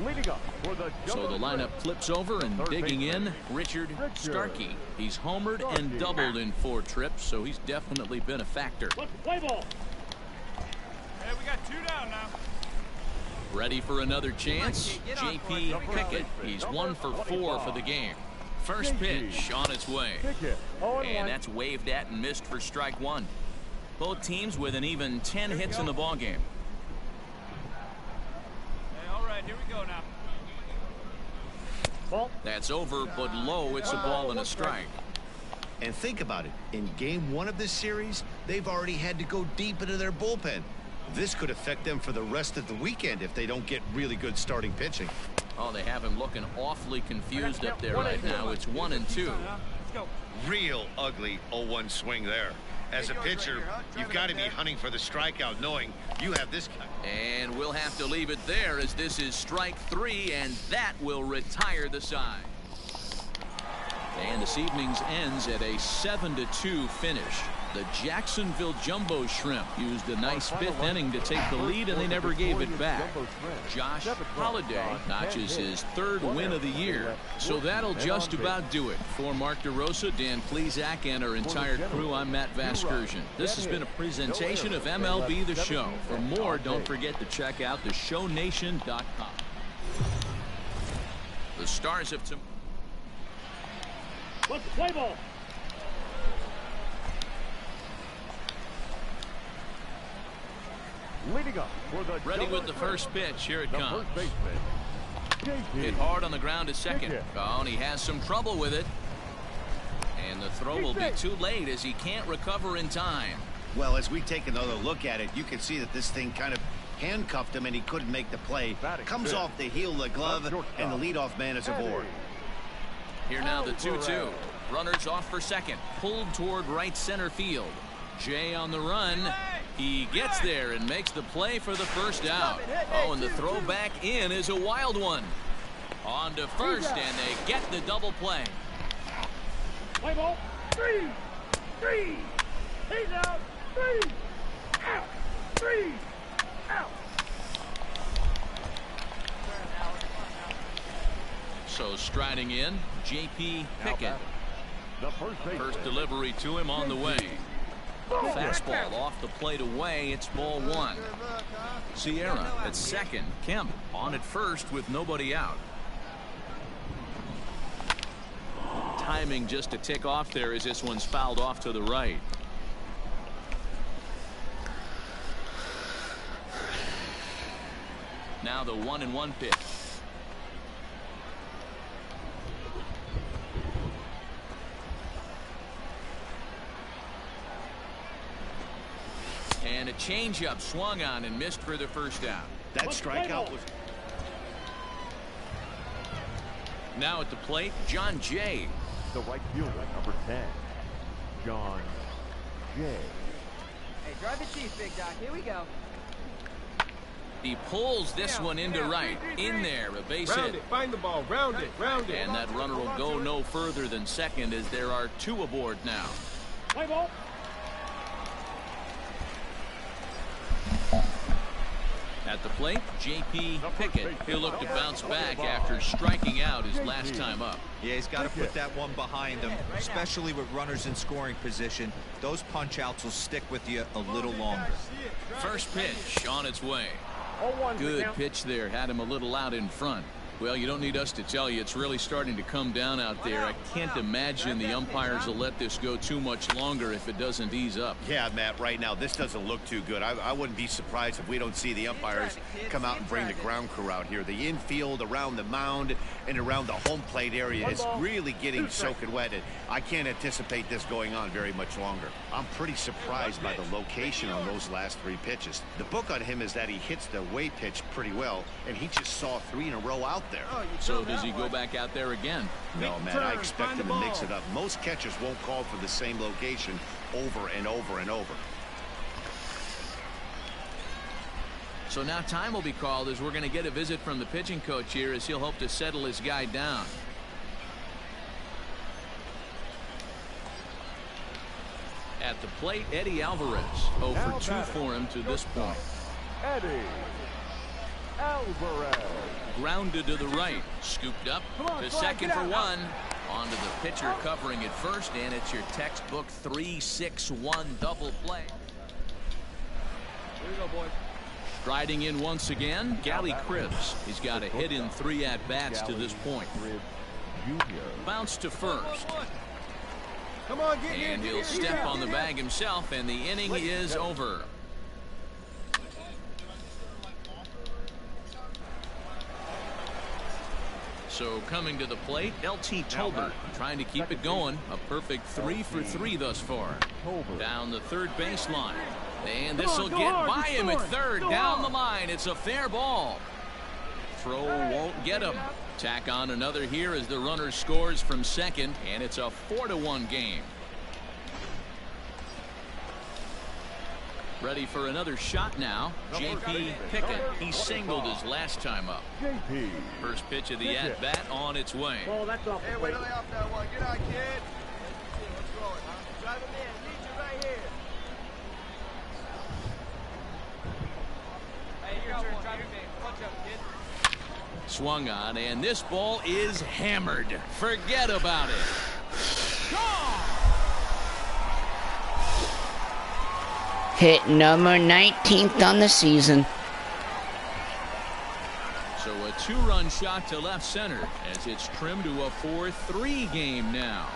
Leading up for the So the lineup flips over, and digging in, Richard Starkey. He's homered and doubled in 4 trips, so he's definitely been a factor. Play ball. Hey, we got 2 down now. Ready for another chance? J.P. Pickett. He's 1 for 4 for the game. First pitch on its way. And that's waved at and missed for strike 1. Both teams with an even 10 hits in the ballgame. Hey, all right, here we go now. That's over, but low. It's a ball and a strike. And think about it. In game 1 of this series, they've already had to go deep into their bullpen. This could affect them for the rest of the weekend if they don't get really good starting pitching. Oh, they have him looking awfully confused up there right now. It's 1-2. Let's go. Real ugly 0-1 swing there. As a pitcher, you've got to be hunting for the strikeout, knowing you have this guy. And we'll have to leave it there as this is strike 3, and that will retire the side. And this evening's ends at a 7-2 finish. The Jacksonville Jumbo Shrimp used a nice 5th inning to take the lead, and they never gave it back. Josh Holliday notches his 3rd win of the year. So that'll just about do it. For Mark DeRosa, Dan Plesac, and our entire crew, I'm Matt Vasgersian. This has been a presentation of MLB The Show. For more, don't forget to check out theshownation.com. The Stars of tomorrow. Let's play ball. Leading up for the Ready with the first pitch. Here it comes. Hit hard on the ground to second. Oh, and he has some trouble with it. And the throw will be too late as he can't recover in time. Well, as we take another look at it, you can see that this thing kind of handcuffed him and he couldn't make the play. Comes off the heel of the glove, and the leadoff man is aboard. Here now the 2-2. Runners off for second. Pulled toward right center field. Jay on the run. He gets there and makes the play for the first out. Oh, and the throw back in is a wild one. On to first, and they get the double play. Play ball. Three. He's out. Three. Out. Three. Out. So striding in, J.P. Pickett. First delivery to him on the way. Fastball off the plate away. It's ball one. Sierra at second. Kemp on at first with nobody out. Timing just a tick off there as this one's fouled off to the right. Now the 1-1 pitch. And a changeup swung on and missed for the first out. That strikeout was... Now at the plate, John Jay. The right fielder, number 10, John Jay. Hey, drive the chief, big doc. Here we go. He pulls this one into right. In there, a base hit. Find the ball. Round it. And that runner will go no further than second as there are two aboard now. Play ball. At the plate, J.P. Pickett. He'll look to bounce back after striking out his last time up. Yeah, he's got to put that one behind him, especially with runners in scoring position. Those punch outs will stick with you a little longer. First pitch on its way. Good pitch there. Had him a little out in front. Well, you don't need us to tell you it's really starting to come down out there. I can't imagine the umpires will let this go too much longer if it doesn't ease up. Yeah, Matt, right now this doesn't look too good. I wouldn't be surprised if we don't see the umpires come out and bring the ground crew out here. The infield around the mound and around the home plate area is really getting soaking wet. And I can't anticipate this going on very much longer. I'm pretty surprised by the location on those last three pitches. The book on him is that he hits the away pitch pretty well, and he just saw 3 in a row out there. So does he go back out there again? No, man, I expect him to mix it up. Most catchers won't call for the same location over and over and over. So now time will be called as we're going to get a visit from the pitching coach here as he'll hope to settle his guy down. At the plate, Eddie Alvarez. 0 for 2 for him to this point. Eddie Alvarez. Grounded to the right. Scooped up to second for one. On to the pitcher covering at first, and it's your textbook 3-6-1 double play. Here we go, boys. Striding in once again, Gally Cribs. He's got a hit in 3 at-bats to this point. Bounce to first. Come on, get and he'll step on the bag himself, and the inning is over. So coming to the plate, L.T. Tolbert trying to keep it going. A perfect 3 for 3 thus far. Down the third baseline. And this will get by him at third. Down the line. It's a fair ball. Throw won't get him. Tack on another here as the runner scores from second, and it's a 4-1 game. Ready for another shot now. J.P. Pickett. He singled his last time up. First pitch of the at-bat on its way. Oh, that's off. Hey, wait till they off that one. Get out, kid. Let's go. Drive him in. Need you right here. Hey, your turn. Drive him in. Punch up, kid. Swung on, and this ball is hammered. Forget about it. Gone! Hit number 19th on the season. So a 2-run shot to left center as it's trimmed to a 4-3 game now.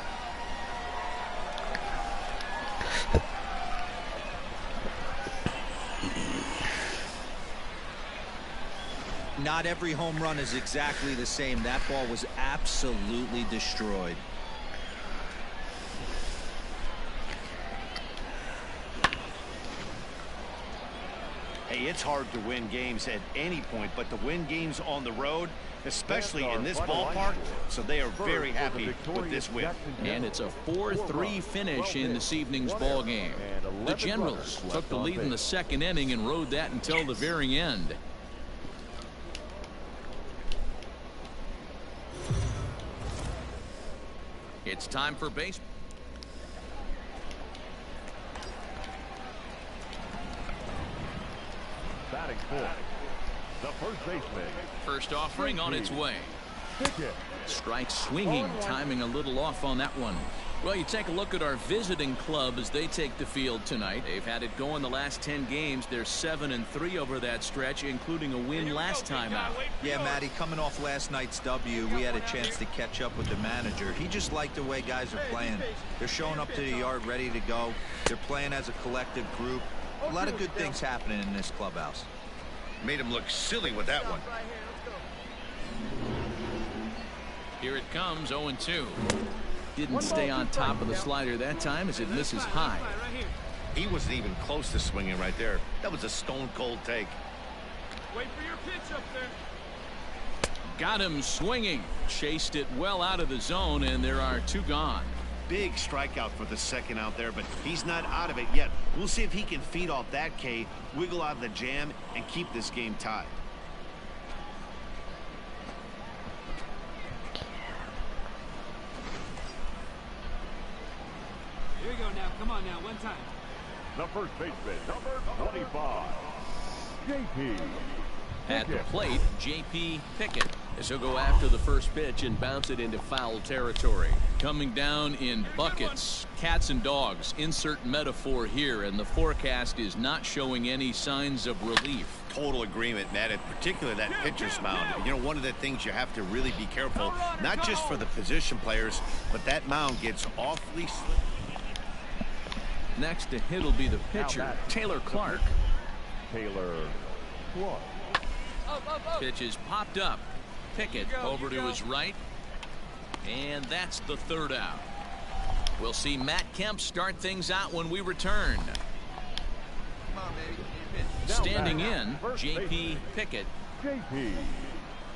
Not every home run is exactly the same. That ball was absolutely destroyed. Hey, it's hard to win games at any point, but to win games on the road, especially in this ballpark, so they are very happy with this win. And it's a 4-3 finish in this evening's ball game. The Generals took the lead in the second inning and rode that until the very end. It's time for baseball. Batting fourth, the first baseman. First offering on its way. Pickett. Strike swinging, timing a little off on that one. Well, you take a look at our visiting club as they take the field tonight. They've had it going the last 10 games. They're 7-3 over that stretch, including a win last time out. Yeah, Matty, coming off last night's W, we had a chance to catch up with the manager. He just liked the way guys are playing. They're showing up to the yard ready to go. They're playing as a collective group. A lot of good things happening in this clubhouse. Made him look silly with that one. Here it comes, 0-2. Didn't stay on top of the slider that time as it misses high. He wasn't even close to swinging right there. That was a stone-cold take. Wait for your pitch up there. Got him swinging. Chased it well out of the zone, and there are 2 gone. Big strikeout for the second out there, but he's not out of it yet. We'll see if he can feed off that K, wiggle out of the jam, and keep this game tied. Here we go now. Come on now. One time. The first baseman, number 25, JP. At the plate, J.P. Pickett, as he'll go after the first pitch and bounce it into foul territory. Coming down in buckets, cats and dogs, insert metaphor here, and the forecast is not showing any signs of relief. Total agreement, Matt, and particularly that pitcher's mound. You know, one of the things you have to really be careful, not just for the position players, but that mound gets awfully slick. Next to hit will be the pitcher, Taylor Clark. Taylor Clark. Pitch is popped up. Pickett over to his right. And that's the third out. We'll see Matt Kemp start things out when we return. Come on, baby. Standing in, J.P. Pickett. JP.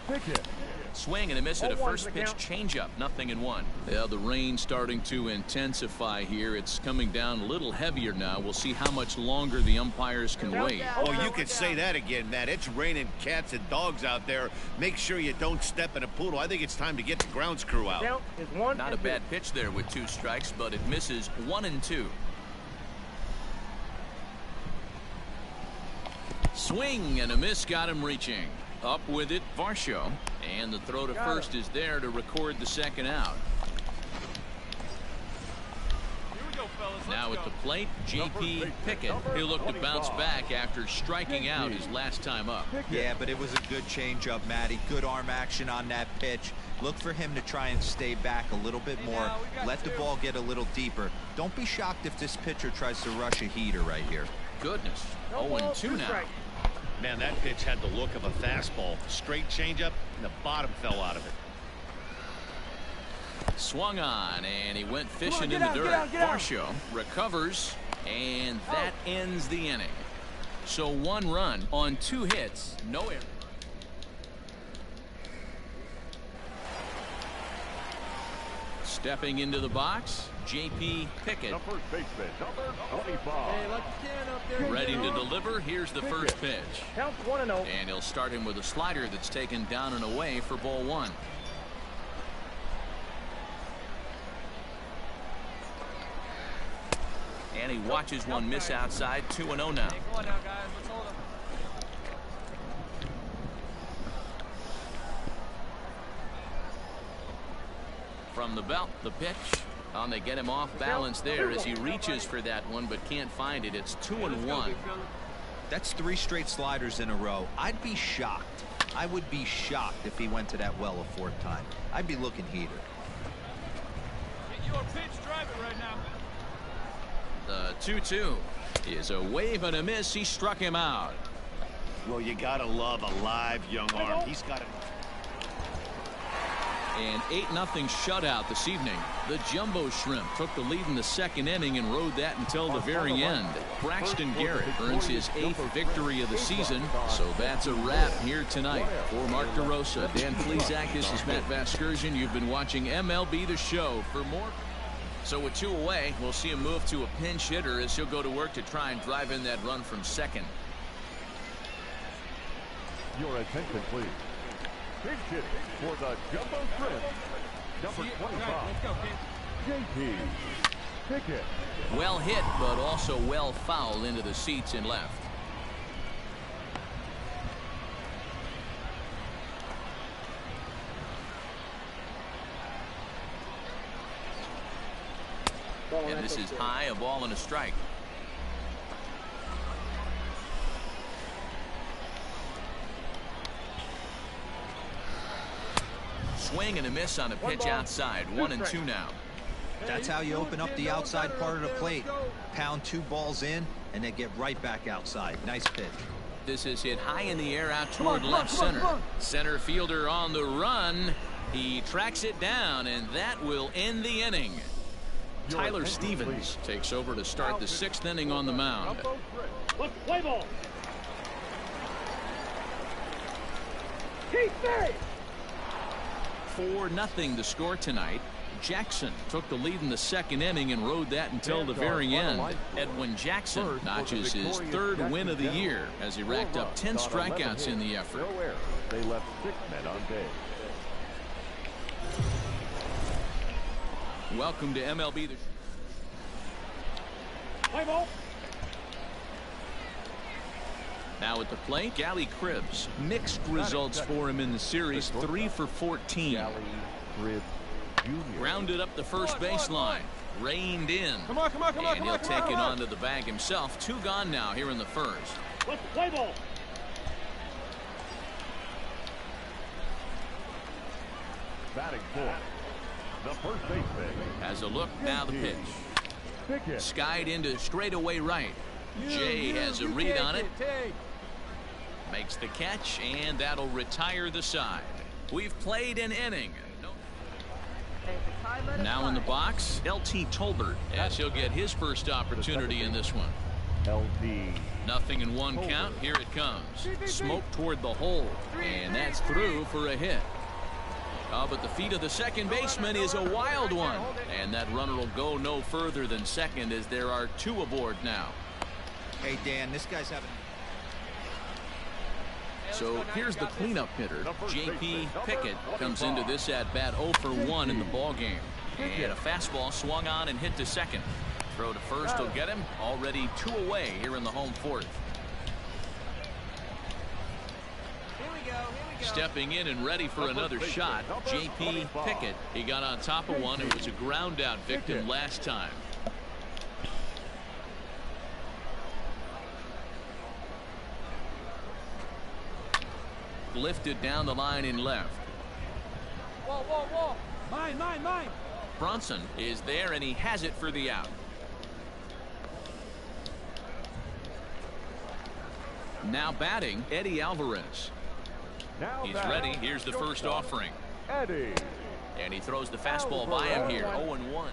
Pickett. Swing and a miss at a first pitch changeup, 0-1. Yeah, the rain starting to intensify here. It's coming down a little heavier now. We'll see how much longer the umpires can wait. Oh, you could say that again, Matt. It's raining cats and dogs out there. Make sure you don't step in a poodle. I think it's time to get the grounds crew out. Not a bad pitch there with 2 strikes, but it misses 1-2. Swing and a miss got him reaching. Up with it, Varsho. And the throw to first is there to record the second out. Here we go, fellas. Now at the plate, J.P. Pickett. He'll look to bounce back after striking out his last time up. Yeah, but it was a good changeup, Matty. Good arm action on that pitch. Look for him to try and stay back a little bit more. Let the ball get a little deeper. Don't be shocked if this pitcher tries to rush a heater right here. Goodness. 0-2 now. Man, that pitch had the look of a fastball. Straight changeup, and the bottom fell out of it. Swung on, and he went fishing in the dirt. Varsho recovers, and that ends the inning. So 1 run on 2 hits, no error. Stepping into the box, J.P. Pickett. The first baseman, number 25. Hey, let the stand up there. Ready to deliver. Here's the first pitch. Count 1-0. And he'll start him with a slider that's taken down and away for ball 1. And he watches one miss outside. 2-0 now. Hey, come on now, guys. Let's hold him. From the belt, the pitch. They get him off balance there as he reaches for that one, but can't find it. It's 2-1. That's 3 straight sliders in a row. I'd be shocked. I would be shocked if he went to that well a 4th time. I'd be looking heater. Get your pitch, drive it right now. The 2-2 is a wave and a miss. He struck him out. Well, you gotta love a live young arm. He's got it. An 8-0 shutout this evening. The Jumbo Shrimp took the lead in the second inning and rode that until the very end. Braxton Garrett earns his 8th victory of the season, so that's a wrap here tonight. For Mark DeRosa, Dan Plesac, this is Matt Vasgersian. You've been watching MLB The Show. For more. So with 2 away, we'll see him move to a pinch hitter as he'll go to work to try and drive in that run from second. Your attention, please. Pinch hitting for the Jumbo Shrimp, number 25, let's go, kid. JP Pickett. Well hit, but also well fouled into the seats and left. And this is high, a ball and a strike. Swing and a miss on a pitch outside. 1-2 now. That's how you open up the outside part of the plate. Pound 2 balls in and then get right back outside. Nice pitch. This is hit high in the air out toward left center. Center fielder on the run. He tracks it down, and that will end the inning. Tyler Stevens takes over to start the 6th inning on the mound. Play ball. 4-0 the score tonight. Jackson took the lead in the second inning and rode that until the very end. Edwin Jackson notches his 3rd win of the year as he racked up 10 strikeouts in the effort. They left 6 men on base. Welcome to MLB The Play ball. Now at the plate, Gally Cribbs. Mixed results for him in the series. 3 for 14. Gally Cribbs Jr. Rounded up the first baseline. Reined in. And he'll take it onto the bag himself. 2 gone now here in the first. Let's play ball. Batting fourth, the first baseman. Has a look, now the pitch. Pickett. Skied into straightaway right. Jay has a read on it. Makes the catch, and that'll retire the side. We've played an inning. Now in the box, LT Tolbert, as he'll get his first opportunity in this one. LT. 0-1 count. Here it comes. Smoke toward the hole, and that's through for a hit. But the feet of the second baseman is a wild one, and that runner will go no further than second as there are 2 aboard now. Hey, Dan, this guy's having... So here's the cleanup hitter. JP Pickett comes into this at-bat 0 for 1 in the ballgame. And a fastball swung on and hit to second. Throw to first will get him. Already 2 away here in the home 4th. Stepping in and ready for another shot, JP Pickett. He got on top of one. It was a ground out victim last time. Lifted down the line in left. Whoa. Mine. Bronson is there, and he has it for the out. Now batting, Eddie Alvarez. He's ready. Here's the first offering. Eddie. And he throws the fastball by him here. 0-1.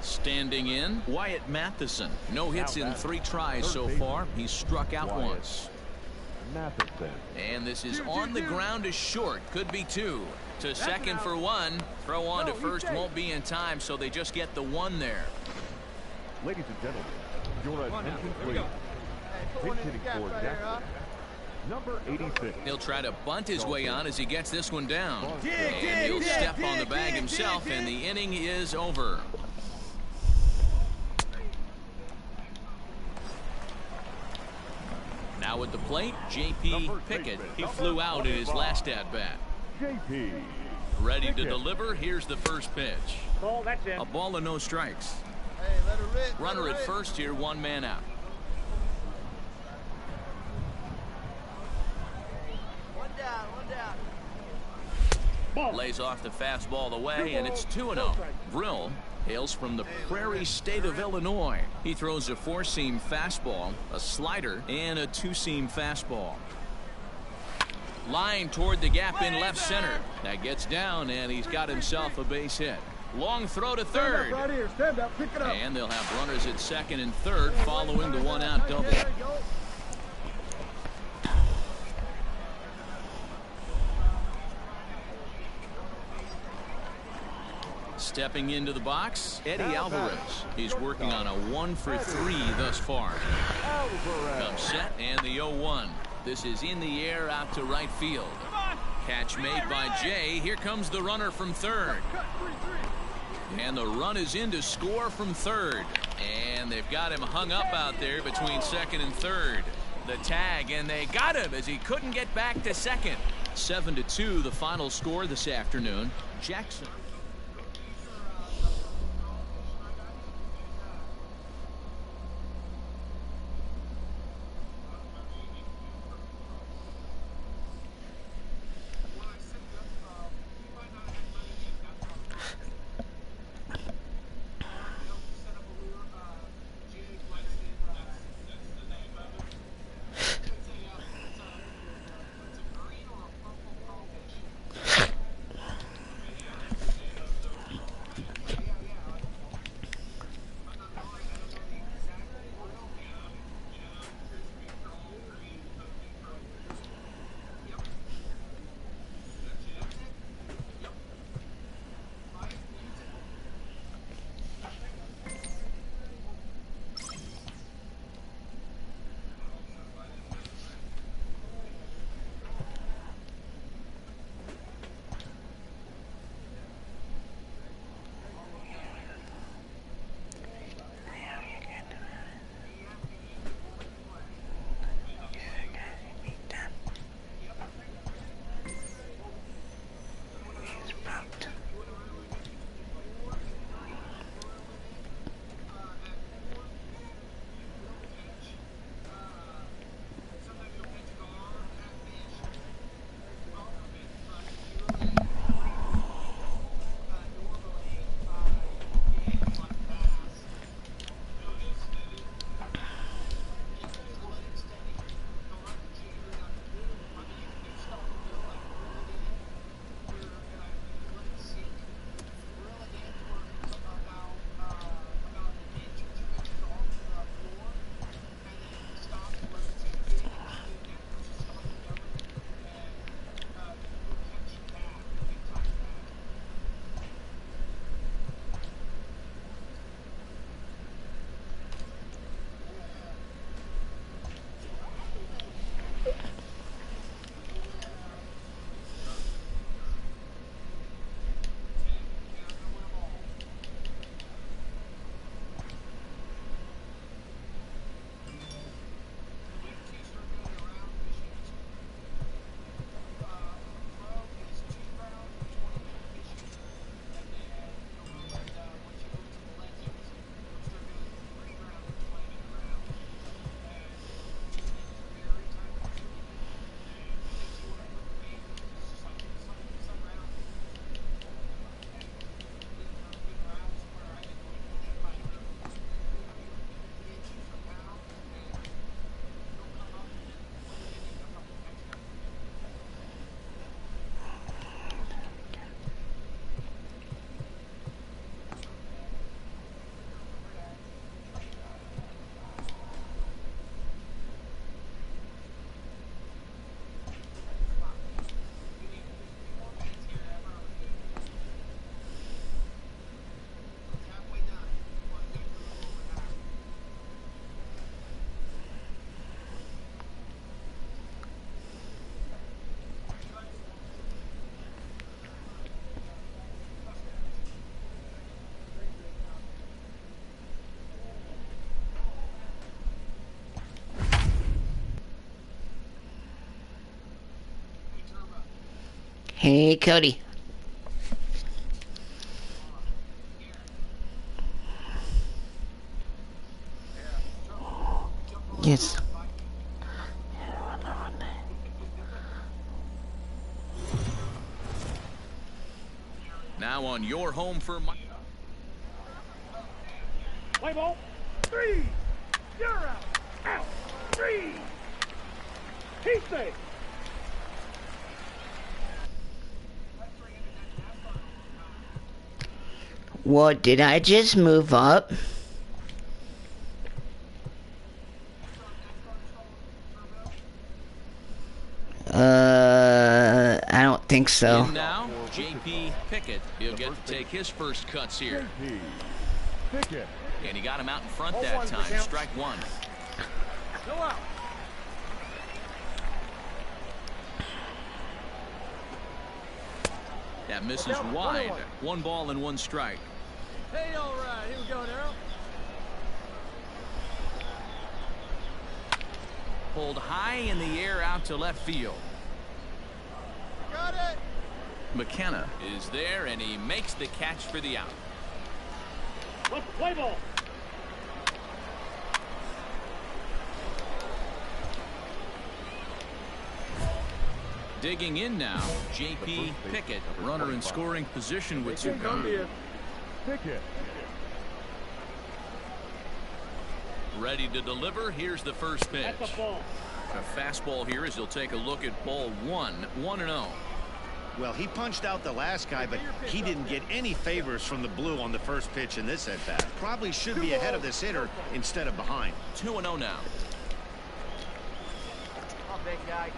Standing in, Wyatt Matheson. No hits in 3 tries so far. He's struck out once. Matheson. And this is on the ground is short. Could be 2. To second for 1. Throw on to first won't be in time, so they just get the 1 there. Ladies and gentlemen, your attention please. Pinch hitting for Jackson, number 86. He'll try to bunt his way on as he gets this one down. And he'll step on the bag himself, and the inning is over. Now at the plate, JP Pickett. He flew out in his last at-bat. JP. Ready to deliver. Here's the first pitch. Ball, that's it. A ball and no strikes. Hey, let her rip. Runner at first here, 1 man out. One down. Lays off the fastball away, and it's 2-0. Brill Hails from the Prairie State of Illinois. He throws a four-seam fastball, a slider, and a two-seam fastball. Line toward the gap in left center. That gets down, and he's got himself a base hit. Long throw to third. Right here. Stand up. Pick it up. And they'll have runners at second and third following the one-out double. There you go. Stepping into the box, Eddie Alvarez. He's working on a 1-for-3 thus far. Comes set and the 0-1. This is in the air out to right field. Catch made by Jay. Here comes the runner from third. And the run is in to score from third. And they've got him hung up out there between second and third. The tag, and they got him as he couldn't get back to second. 7-2 the final score this afternoon. Jackson. Hey, Cody. Yes. Now on your home for Play ball. 3. You're out. Out. 3. He's safe. What, did I just move up? I don't think so. In now, J.P. Pickett. He'll get to take his first cuts here. Pickett. And he got him out in front that time. Strike one. Go out. That misses wide. 1 ball and 1 strike. Hey, all right. Here we go, Darryl. Pulled high in the air out to left field. Got it. McKenna is there, and he makes the catch for the out. Let's play ball. Digging in now, J.P. Pickett, runner in scoring position with 2 gone. Pickett. Ready to deliver. Here's the first pitch. That's a ball. A fastball here as he'll take a look at ball 1. 1-0. Well, he punched out the last guy, but he didn't get any favors from the blue on the first pitch in this at-bat. Probably should be ahead of this hitter instead of behind. 2-0 now. Oh, big guy.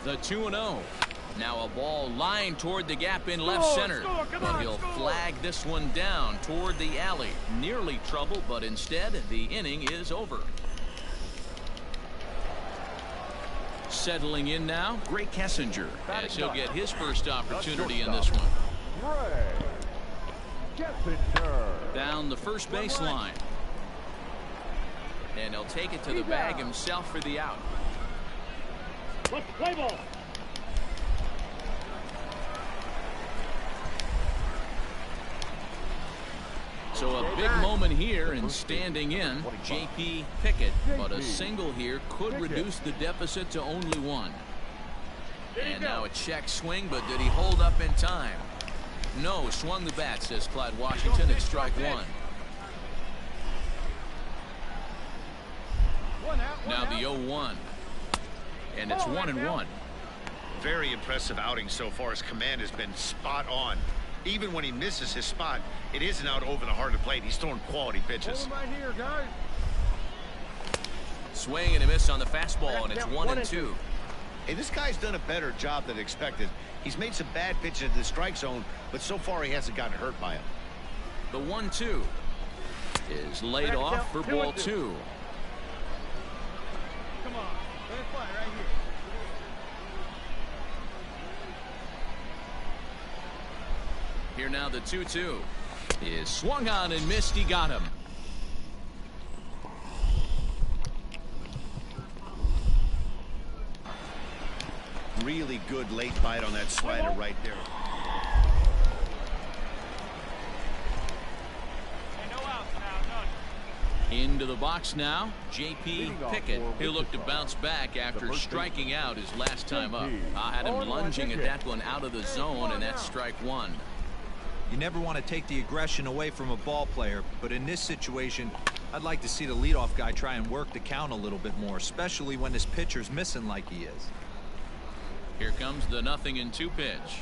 The 2-0. Now a ball lined toward the gap in left center. But he'll flag this one down toward the alley. Nearly trouble, but instead the inning is over. Settling in now, Greg Kessinger, as he'll get his first opportunity in this one. Down the first baseline. And he'll take it to the bag himself for the out. Let's play ball. So a big moment here and standing in, J.P. Pickett, but a single here could reduce the deficit to only 1. And now a check swing, but did he hold up in time? No, swung the bat, says Clyde Washington. It's strike 1. Now the 0-1. And it's 1-1. Very impressive outing so far. His command has been spot on. Even when he misses his spot, it isn't out over the heart of the plate. He's throwing quality pitches. Right here, guys. Swing and a miss on the fastball, and it's 1-2. Hey, this guy's done a better job than expected. He's made some bad pitches in the strike zone, but so far he hasn't gotten hurt by him. The 1-2 is laid off for ball 2. Come on. Let it fly right here. Here now the 2-2 is swung on and missed. He got him. Really good late bite on that slider right there. Into the box now, J.P. Pickett. He'll look to bounce back after striking out his last time up. I had him lunging at that one out of the zone, and that's strike 1. You never want to take the aggression away from a ball player, but in this situation, I'd like to see the leadoff guy try and work the count a little bit more, especially when this pitcher's missing like he is. Here comes the 0-2 pitch.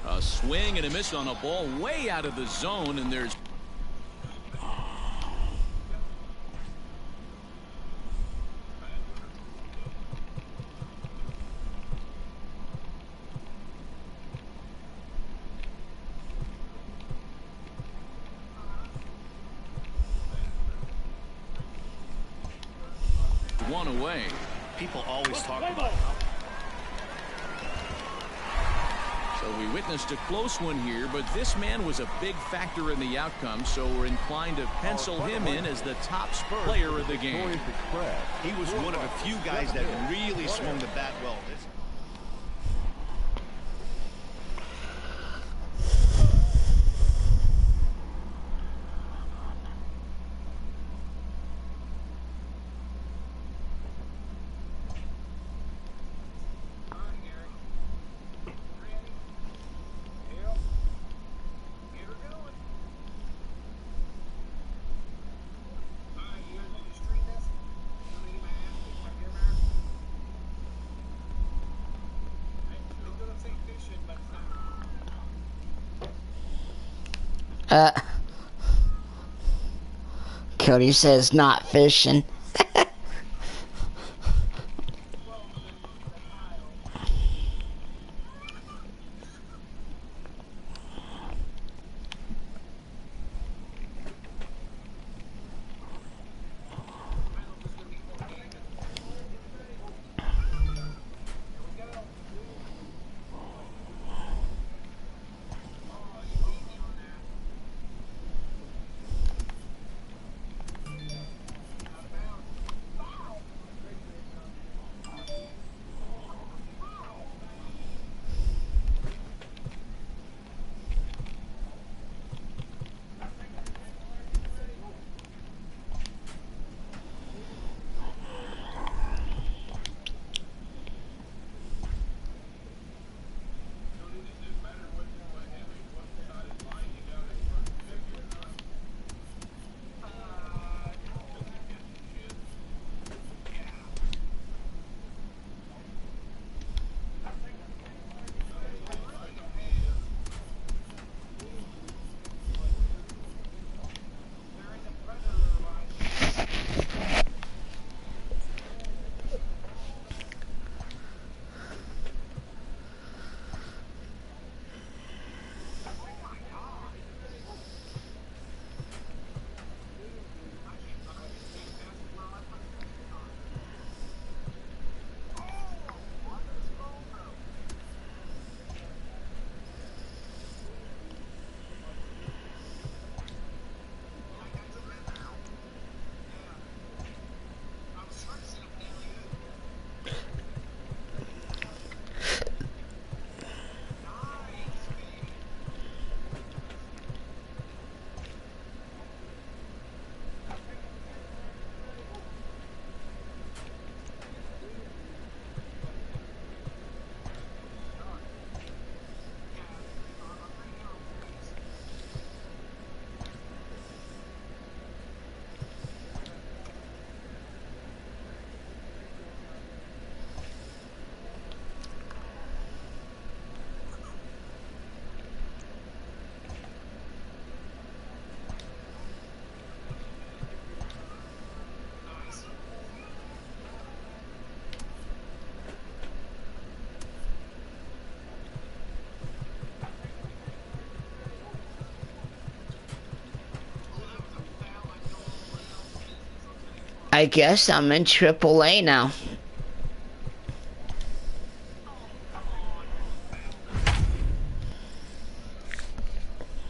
A swing and a miss on a ball way out of the zone, and there's one away. People always talk about So we witnessed a close one here, but this man was a big factor in the outcome, so we're inclined to pencil him in as the top player of the game. he was one of a few guys that really swung the bat well. Cody says not fishing. I guess I'm in AAA now.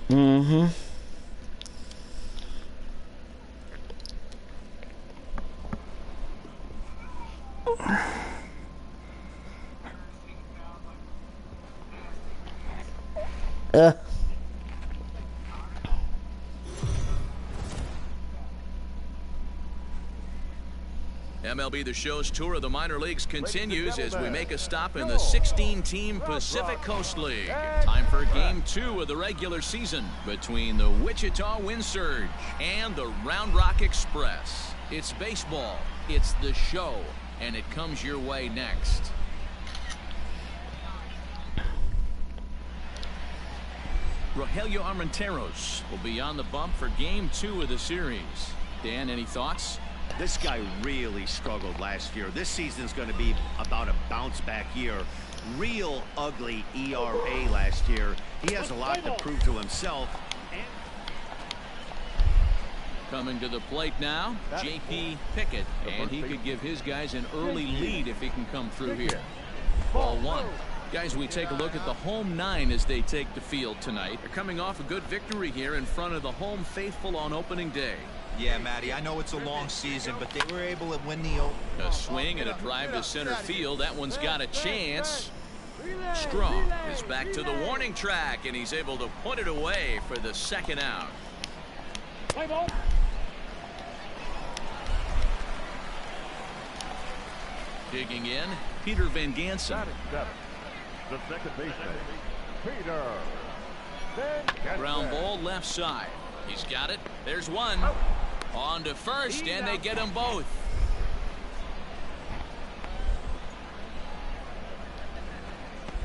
Mm-hmm. MLB The Show's tour of the minor leagues continues as we make a stop in the 16-team Pacific Coast League. Time for Game 2 of the regular season between the Wichita Wind Surge and the Round Rock Express. It's baseball, it's the show, and it comes your way next. Rogelio Armenteros will be on the bump for Game 2 of the series. Dan, any thoughts? This guy really struggled last year. This season's going to be about a bounce-back year. Real ugly ERA last year. He has a lot to prove to himself. Coming to the plate now, J.P. Pickett, and he could give his guys an early lead if he can come through here. Ball one. Guys, we take a look at the home nine as they take the field tonight. They're coming off a good victory here in front of the home faithful on opening day. Yeah, Matty, I know it's a long season, but they were able to win the open. A swing and a drive to center field. That one's got a chance. Strong is back to the warning track, and he's able to put it away for the second out. Digging in, Peter Van Gansen. The second baseman, Peter Van Gansen. Ground ball left side. He's got it. There's one. On to first, and they get them both.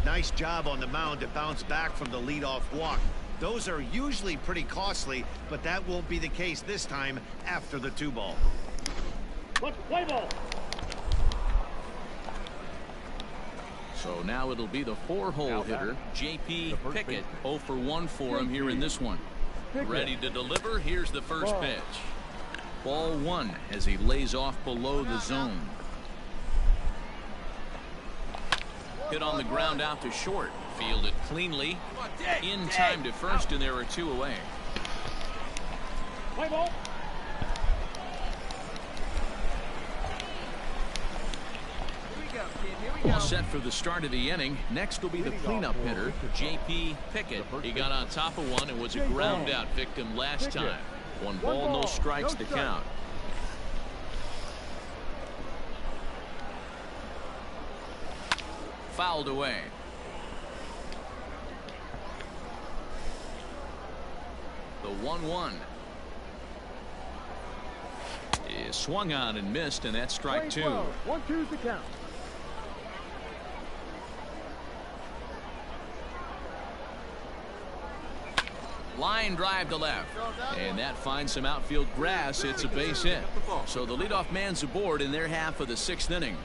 Nice job on the mound to bounce back from the leadoff walk. Those are usually pretty costly, but that won't be the case this time after the 2-ball. Let's play ball. So now it'll be the 4-hole hitter, J.P. Pickett. 0 for 1 for him here in this one. Ready to deliver. Here's the first pitch. Ball 1 as he lays off below the zone. Hit on the ground out to short. Fielded cleanly. In time to first, and there are 2 away. Play ball. All set for the start of the inning. Next will be the cleanup hitter, J.P. Pickett. He got on top of one and was a ground out victim last time. 1 ball, no strikes to count. Fouled away. The 1-1 is swung on and missed, and that's strike 2. 1-2's the count. Line drive to left, and that finds some outfield grass. It's a base hit. So the leadoff man's aboard in their half of the 6th inning.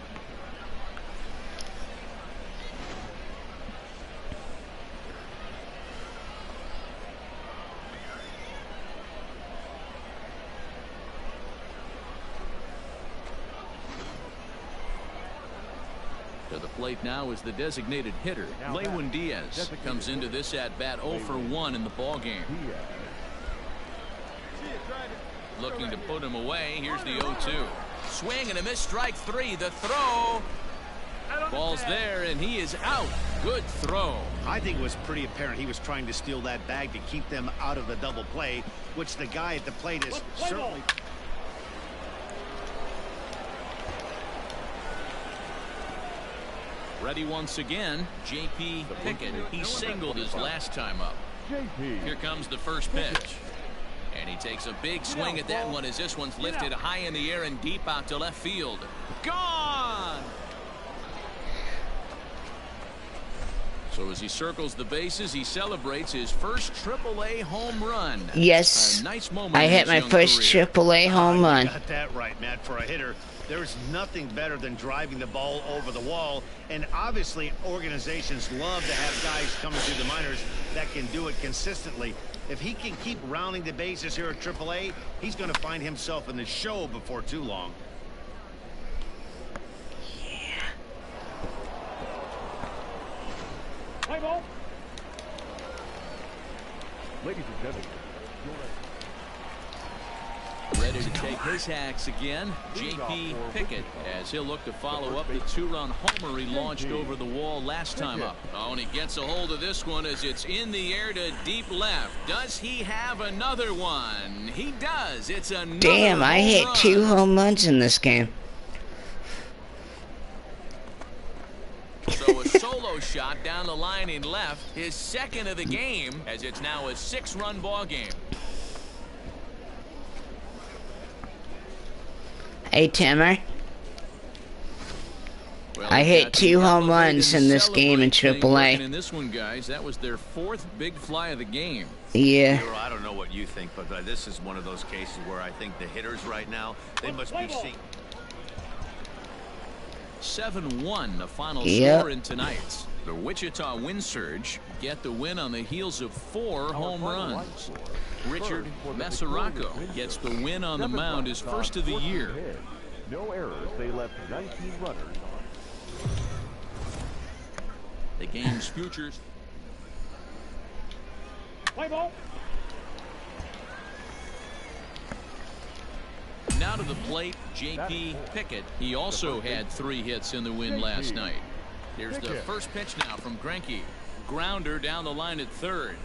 To the plate now is the designated hitter, Lewin Diaz. Comes into this at bat 0 for 1 in the ball game. Looking to put him away. Here's the 0-2. Swing and a miss. Strike 3. The throw. Ball's there, and he is out. Good throw. I think it was pretty apparent he was trying to steal that bag to keep them out of the double play, which the guy at the plate is certainly. Ready once again, J.P. Pickett. He singled his last time up. Here comes the first pitch. And he takes a big swing at that one as this one's lifted high in the air and deep out to left field. Gone! So as he circles the bases, he celebrates his first AAA home run. Yes, a nice moment I in hit his my first career. AAA home run. You got that right, Matt. For a hitter, there's nothing better than driving the ball over the wall. And obviously, organizations love to have guys coming through the minors that can do it consistently. If he can keep rounding the bases here at AAA, he's going to find himself in the show before too long. Play ball. Ladies and gentlemen, Ready to take his hacks again, J.P. Pickett, as he'll look to follow up the 2-run homer he launched over the wall last time up. Oh, and he gets a hold of this one as it's in the air to deep left. Does he have another one? He does. It's another Damn, I hit run. 2 home runs in this game. So a solo shot down the line in left, his second of the game, as it's now a 6-run ball game. Hey, Timmer. Well, I hit 2 home runs in this game in AAA. In this one, guys, that was their 4th big fly of the game. Yeah. I don't know what you think, but this is one of those cases where I think the hitters right now, they must be seeing. 7-1, the final score in tonight's. The Wichita Wind Surge get the win on the heels of 4 home runs. Richard Mesoraco gets the win on the mound, his first of the year. No errors. They left 19 runners on. The game's futures. play ball. Now to the plate, J.P. Pickett. He also had 3 hits in the win last night. Here's the first pitch now from Greinke. Grounder down the line at third.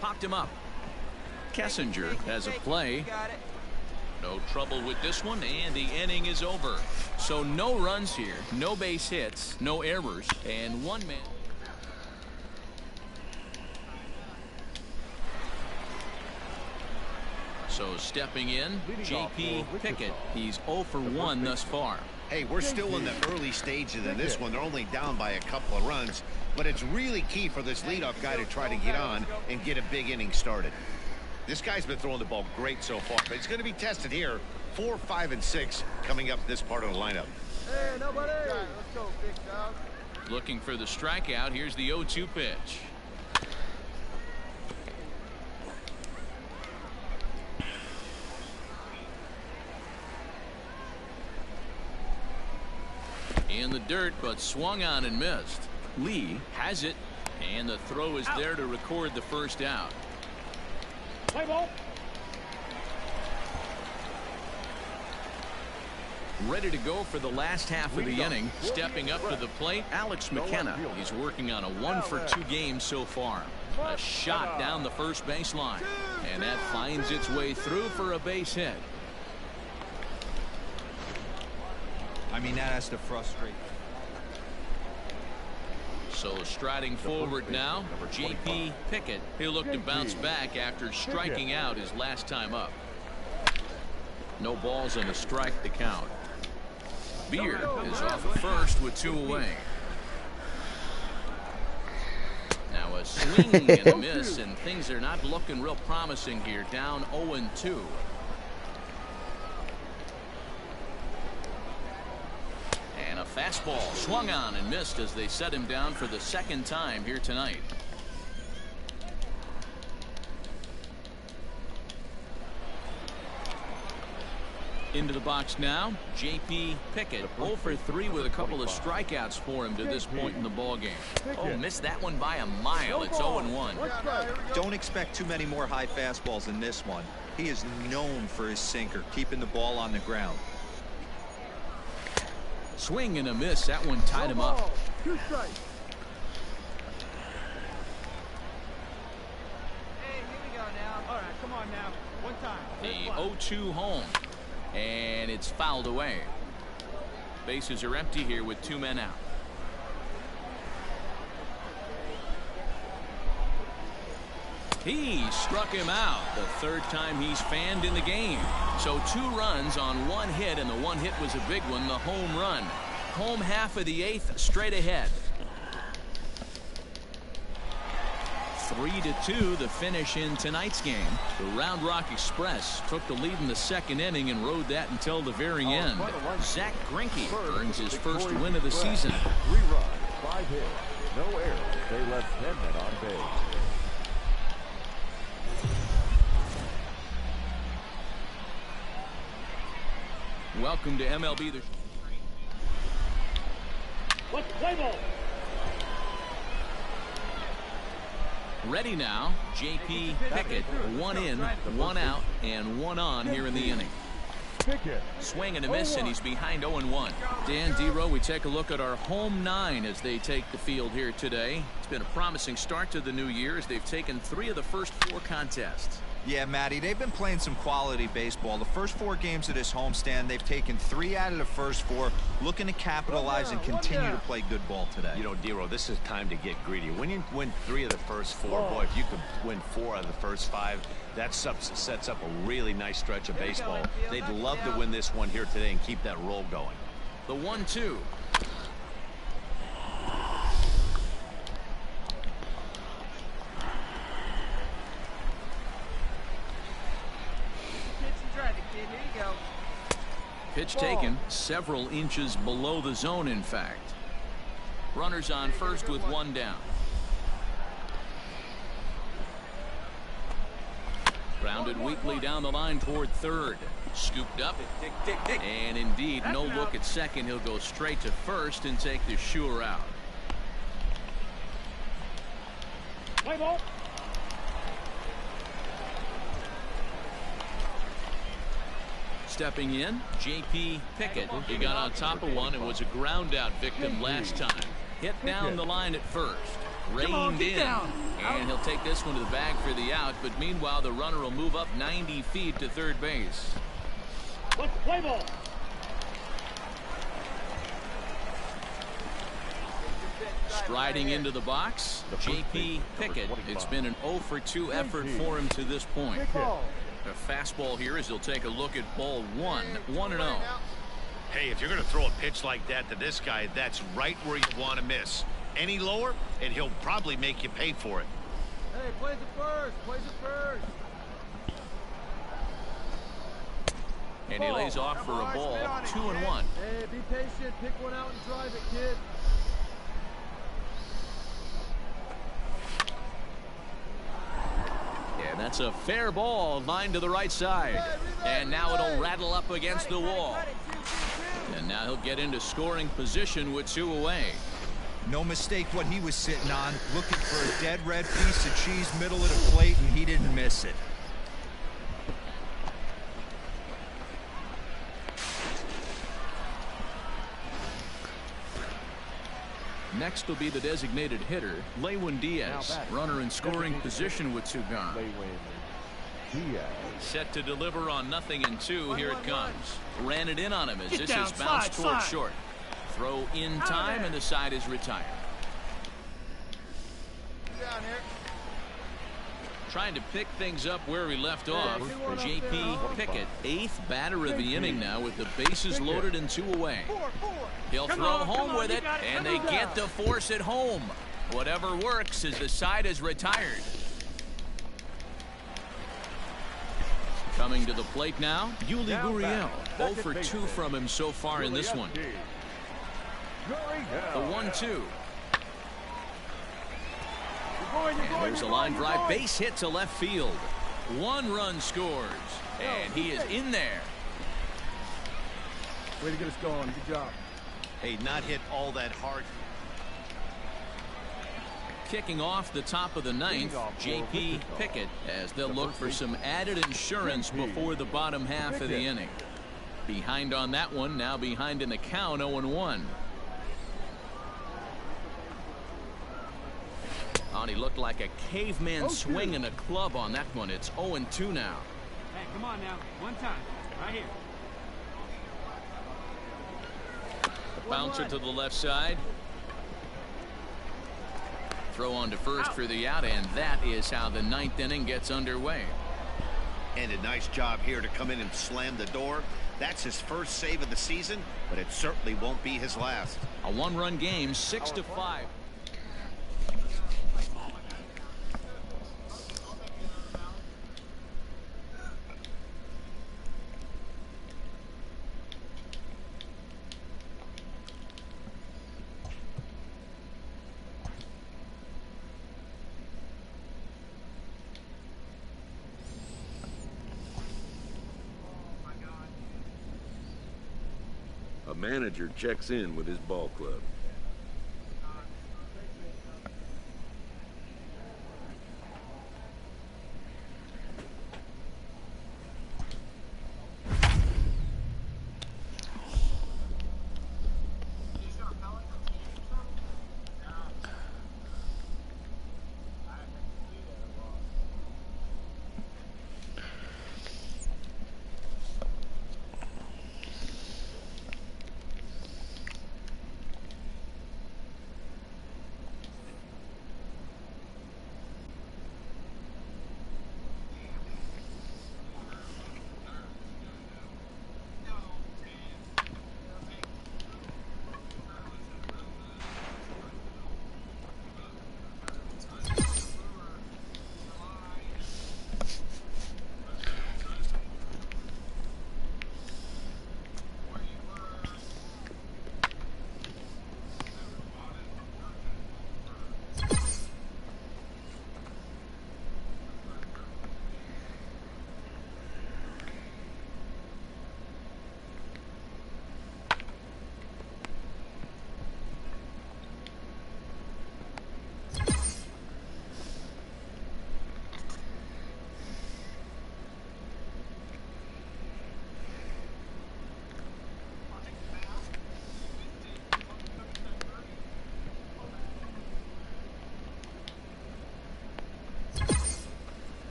Popped him up. Kessinger has a play. No trouble with this one, and the inning is over. So no runs here, no base hits, no errors, and 1 man. So stepping in, J.P. Pickett. He's 0 for 1 thus far. Hey, we're still in the early stages of this one. They're only down by a couple of runs, but it's really key for this leadoff guy to try to get on and get a big inning started. This guy's been throwing the ball great so far, but he's going to be tested here. 4, 5, and 6 coming up this part of the lineup. Hey, nobody. Let's go, big dog. Looking for the strikeout. Here's the 0-2 pitch. In the dirt, but swung on and missed. Lee has it, and the throw is there to record the first out. Play ball. Ready to go for the last half of the inning. Stepping up to the plate, Alex McKenna. He's working on a 1-for-2 game so far. A shot down the first baseline, and that finds its way through for a base hit. I mean, that has to frustrate. So striding forward now, J.P. Pickett. He'll look to bounce back after striking out his last time up. No balls and a strike to count. Beard is off at first with 2 away. Now a swing and a miss, and things are not looking real promising here. Down 0-2. And a fastball swung on and missed as they set him down for the second time here tonight. Into the box now, J.P. Pickett. 0 for 3 with a couple of strikeouts for him to this point in the ballgame. Oh, missed that one by a mile. It's 0-1. Don't expect too many more high fastballs in this one. He is known for his sinker, keeping the ball on the ground. Swing and a miss. That one tied him up. 2 strikes. Hey, here we go now. All right, come on now. One time. The 0-2 home. And it's fouled away. Bases are empty here with 2 men out. He struck him out. The 3rd time he's fanned in the game. So 2 runs on 1 hit, and the 1 hit was a big one, the home run. Home half of the 8th, straight ahead. 3-2 the finish in tonight's game. The Round Rock Express took the lead in the 2nd inning and rode that until the very end. Zach Greinke earns his first win of the season. 3 runs, 5 hits, no errors. They left 10 men on base. Welcome to MLB. Let's play ball. Ready now, J.P. Pickett. 1 in, 1 out, and 1 on here in the inning. Swing and a miss, and he's behind 0-1. Dan Dero, we take a look at our home 9 as they take the field here today. It's been a promising start to the new year as they've taken 3 of the first 4 contests. Yeah, Matty, they've been playing some quality baseball. The first 4 games of this homestand, they've taken 3 out of the first 4, looking to capitalize and continue to play good ball today. You know, Dero, this is time to get greedy. When you win 3 of the first 4, boy, if you could win 4 out of the first 5, that sets up a really nice stretch of baseball. They'd love to win this one here today and keep that roll going. The 1-2. Pitch taken several inches below the zone, in fact. Runners on first with 1 down. Grounded weakly down the line toward 3rd. Scooped up. And indeed, no look at second. He'll go straight to first and take the sure out. Play ball. Stepping in, J.P. Pickett. He got on top of one and was a ground out victim last time. Hit down the line at first. Reined in. And he'll take this one to the bag for the out. But meanwhile, the runner will move up 90 feet to 3rd base. Let's play ball. Striding into the box, J.P. Pickett. It's been an 0 for 2 effort for him to this point. A fastball here as he'll take a look at ball 1. 1-0. Hey, if you're going to throw a pitch like that to this guy, that's right where you want to miss. Any lower, and he'll probably make you pay for it. Hey, plays it first. Plays it first. And he lays off for a ball, 2-1. Hey, be patient. Pick one out and drive it, kid. Yeah, that's a fair ball, lined to the right side. And now it'll rattle up against the wall. And now he'll get into scoring position with 2 away. No mistake what he was sitting on, looking for a dead red piece of cheese middle of the plate, and he didn't miss it. Next will be the designated hitter, Lewin Diaz. Runner in scoring position with 2 gone. Set to deliver on 0-2. Here it comes. Ran it in on him as this is bounced toward short. Throw in time, and the side is retired. Down here. Trying to pick things up where he left off. J.P. Pickett, 8th batter of the inning now with the bases loaded and 2 away. He'll throw home with it, and they get to force it home. Whatever works as the side is retired. Coming to the plate now, Yuli Gurriel. 0 for 2 from him so far in this one. The 1-2. And there's a line drive, base hit to left field. 1 run scores, and he is in there. Way to get us going. Good job. Hey, not hit all that hard. Kicking off the top of the 9th, J.P. Pickett, as they'll look for some added insurance before the bottom half of the inning. Behind on that one, now behind in the count, 0-1. Oh, he looked like a caveman swinging a club on that one. It's 0-2 now. Hey, come on now. One time. Right here. The bouncer to the left side. Throw on to first for the out, and that is how the 9th inning gets underway. And a nice job here to come in and slam the door. That's his first save of the season, but it certainly won't be his last. A 1-run game, 6-5. A manager checks in with his ball club.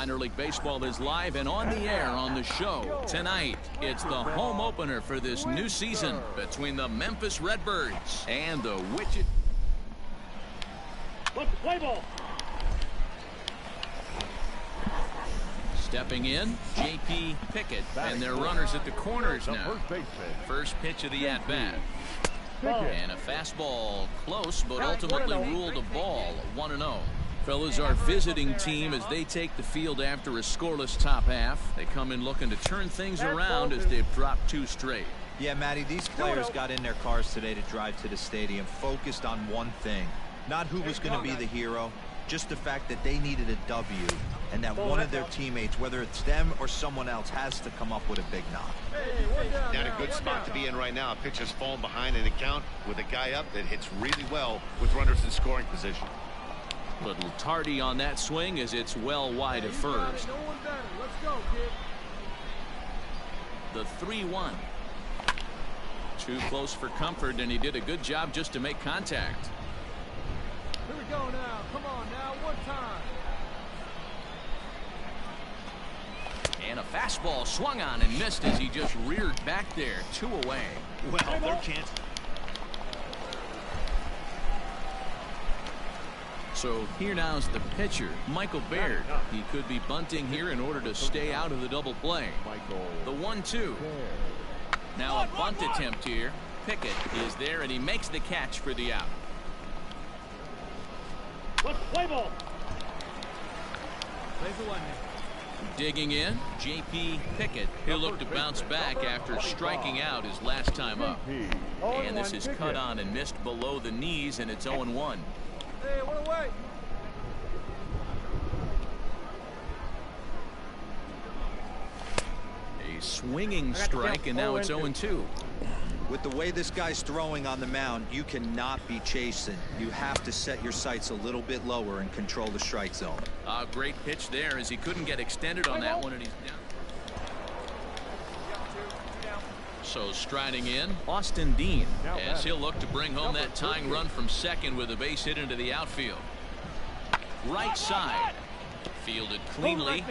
Minor League Baseball is live and on the air on the show tonight. It's the home opener for this new season between the Memphis Redbirds and the Wichita. Play ball. Stepping in, J.P. Pickett, and their runners at the corners now. First pitch of the at-bat. And a fastball close, but ultimately ruled a ball, 1-0. Fellas, our visiting team, as they take the field after a scoreless top half, they come in looking to turn things around as they've dropped 2 straight. Yeah, Matty, these players got in their cars today to drive to the stadium, focused on one thing. Not who was going to be the hero, just the fact that they needed a W, and that one of their teammates, whether it's them or someone else, has to come up with a big knock. Not a good spot to be in right now. Pitcher's falling behind in the count with a guy up that hits really well with runners in scoring position. Little tardy on that swing as it's well wide of first. No one better. Let's go, kid. The 3-1. Too close for comfort, and he did a good job just to make contact. Here we go now. Come on now. One time. And a fastball swung on and missed as he just reared back there. 2 away. Well, their chance. So here now is the pitcher, Michael Baird. He could be bunting here in order to stay out of the double play. The 1-2. Now a bunt attempt here. Pickett is there, and he makes the catch for the out. Play ball. Plays the one. Digging in, J.P. Pickett. He'll look to bounce back after striking out his last time up. And this is cut on and missed below the knees, and it's 0-1. Hey, one away. A swinging strike, and now it's 0-2. With the way this guy's throwing on the mound, you cannot be chasing. You have to set your sights a little bit lower and control the strike zone. A great pitch there as he couldn't get extended on that one, and he's down. So striding in, Austin Dean, as he'll look to bring home that tying run from second with a base hit into the outfield. Right side. Fielded cleanly,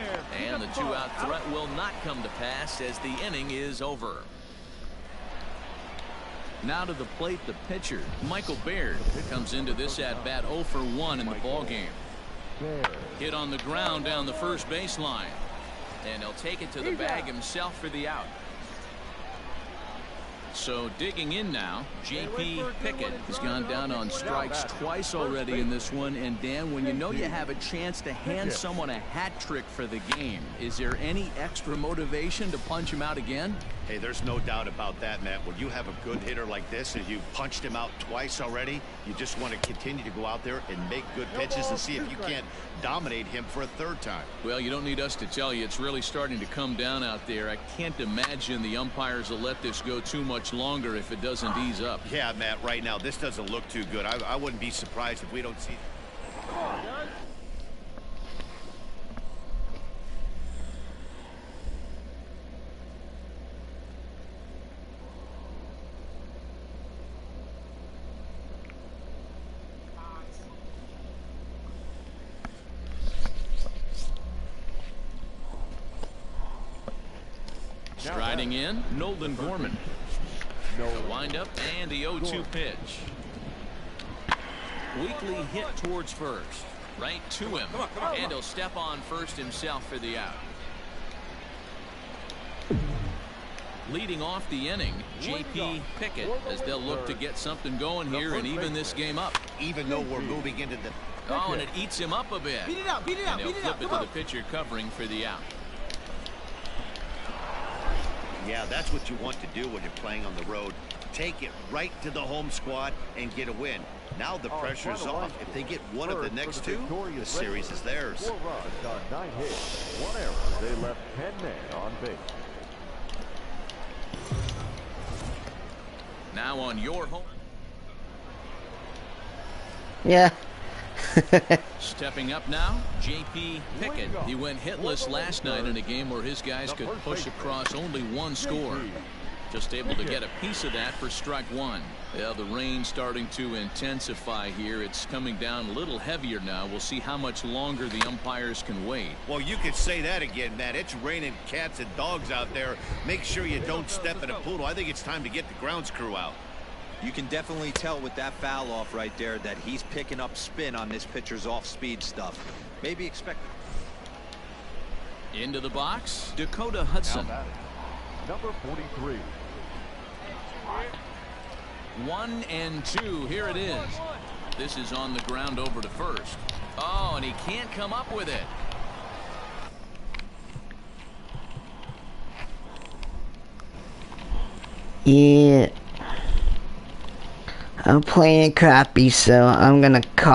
and the 2-out threat will not come to pass as the inning is over. Now to the plate, the pitcher, Michael Baird, comes into this at-bat 0 for 1 in the ballgame. Hit on the ground down the first baseline, and he'll take it to the bag himself for the out. So digging in now, J.P. Pickett has gone down on strikes twice already in this one. And Dan, when you know you have a chance to hand someone a hat trick for the game, is there any extra motivation to punch him out again? Hey, there's no doubt about that, Matt. When you have a good hitter like this and you punched him out twice already, you just want to continue to go out there and make good pitches and see if you can't dominate him for a 3rd time. Well, you don't need us to tell you. It's really starting to come down out there. I can't imagine the umpires will let this go too much longer if it doesn't ease up. Yeah, Matt, right now this doesn't look too good. I wouldn't be surprised if we don't see. Come on, guys. Striding in, Nolan Gorman. The windup and the 0-2 pitch. Weakly hit towards first. Right to him. And he'll step on first himself for the out. Leading off the inning, J.P. Pickett, as they'll look to get something going here and even this game up. Even though we're moving into the... Oh, and it eats him up a bit. Beat it out, beat it out, and beat it they'll out. flip it to the pitcher covering for the out. Yeah, that's what you want to do when you're playing on the road. Take it right to the home squad and get a win. Now the pressure's off. If they get one of the next 2, the series is theirs. 4 runs on 9 hits, 1 error. They left 10 men on base. Now on your home. Yeah. Stepping up now, J.P. Pickett. He went hitless last night in a game where his guys could push across only 1 score. Just able to get a piece of that for strike one. Yeah, the rain starting to intensify here. It's coming down a little heavier now. We'll see how much longer the umpires can wait. Well, you could say that again, Matt. It's raining cats and dogs out there. Make sure you don't step in a poodle. I think it's time to get the grounds crew out. You can definitely tell with that foul off right there that he's picking up spin on this pitcher's off-speed stuff. Maybe expect. Into the box, Dakota Hudson. Number 43. 1-2. Here it is. This is on the ground over to first. Oh, and he can't come up with it. Yeah. I'm playing crappy, so I'm gonna call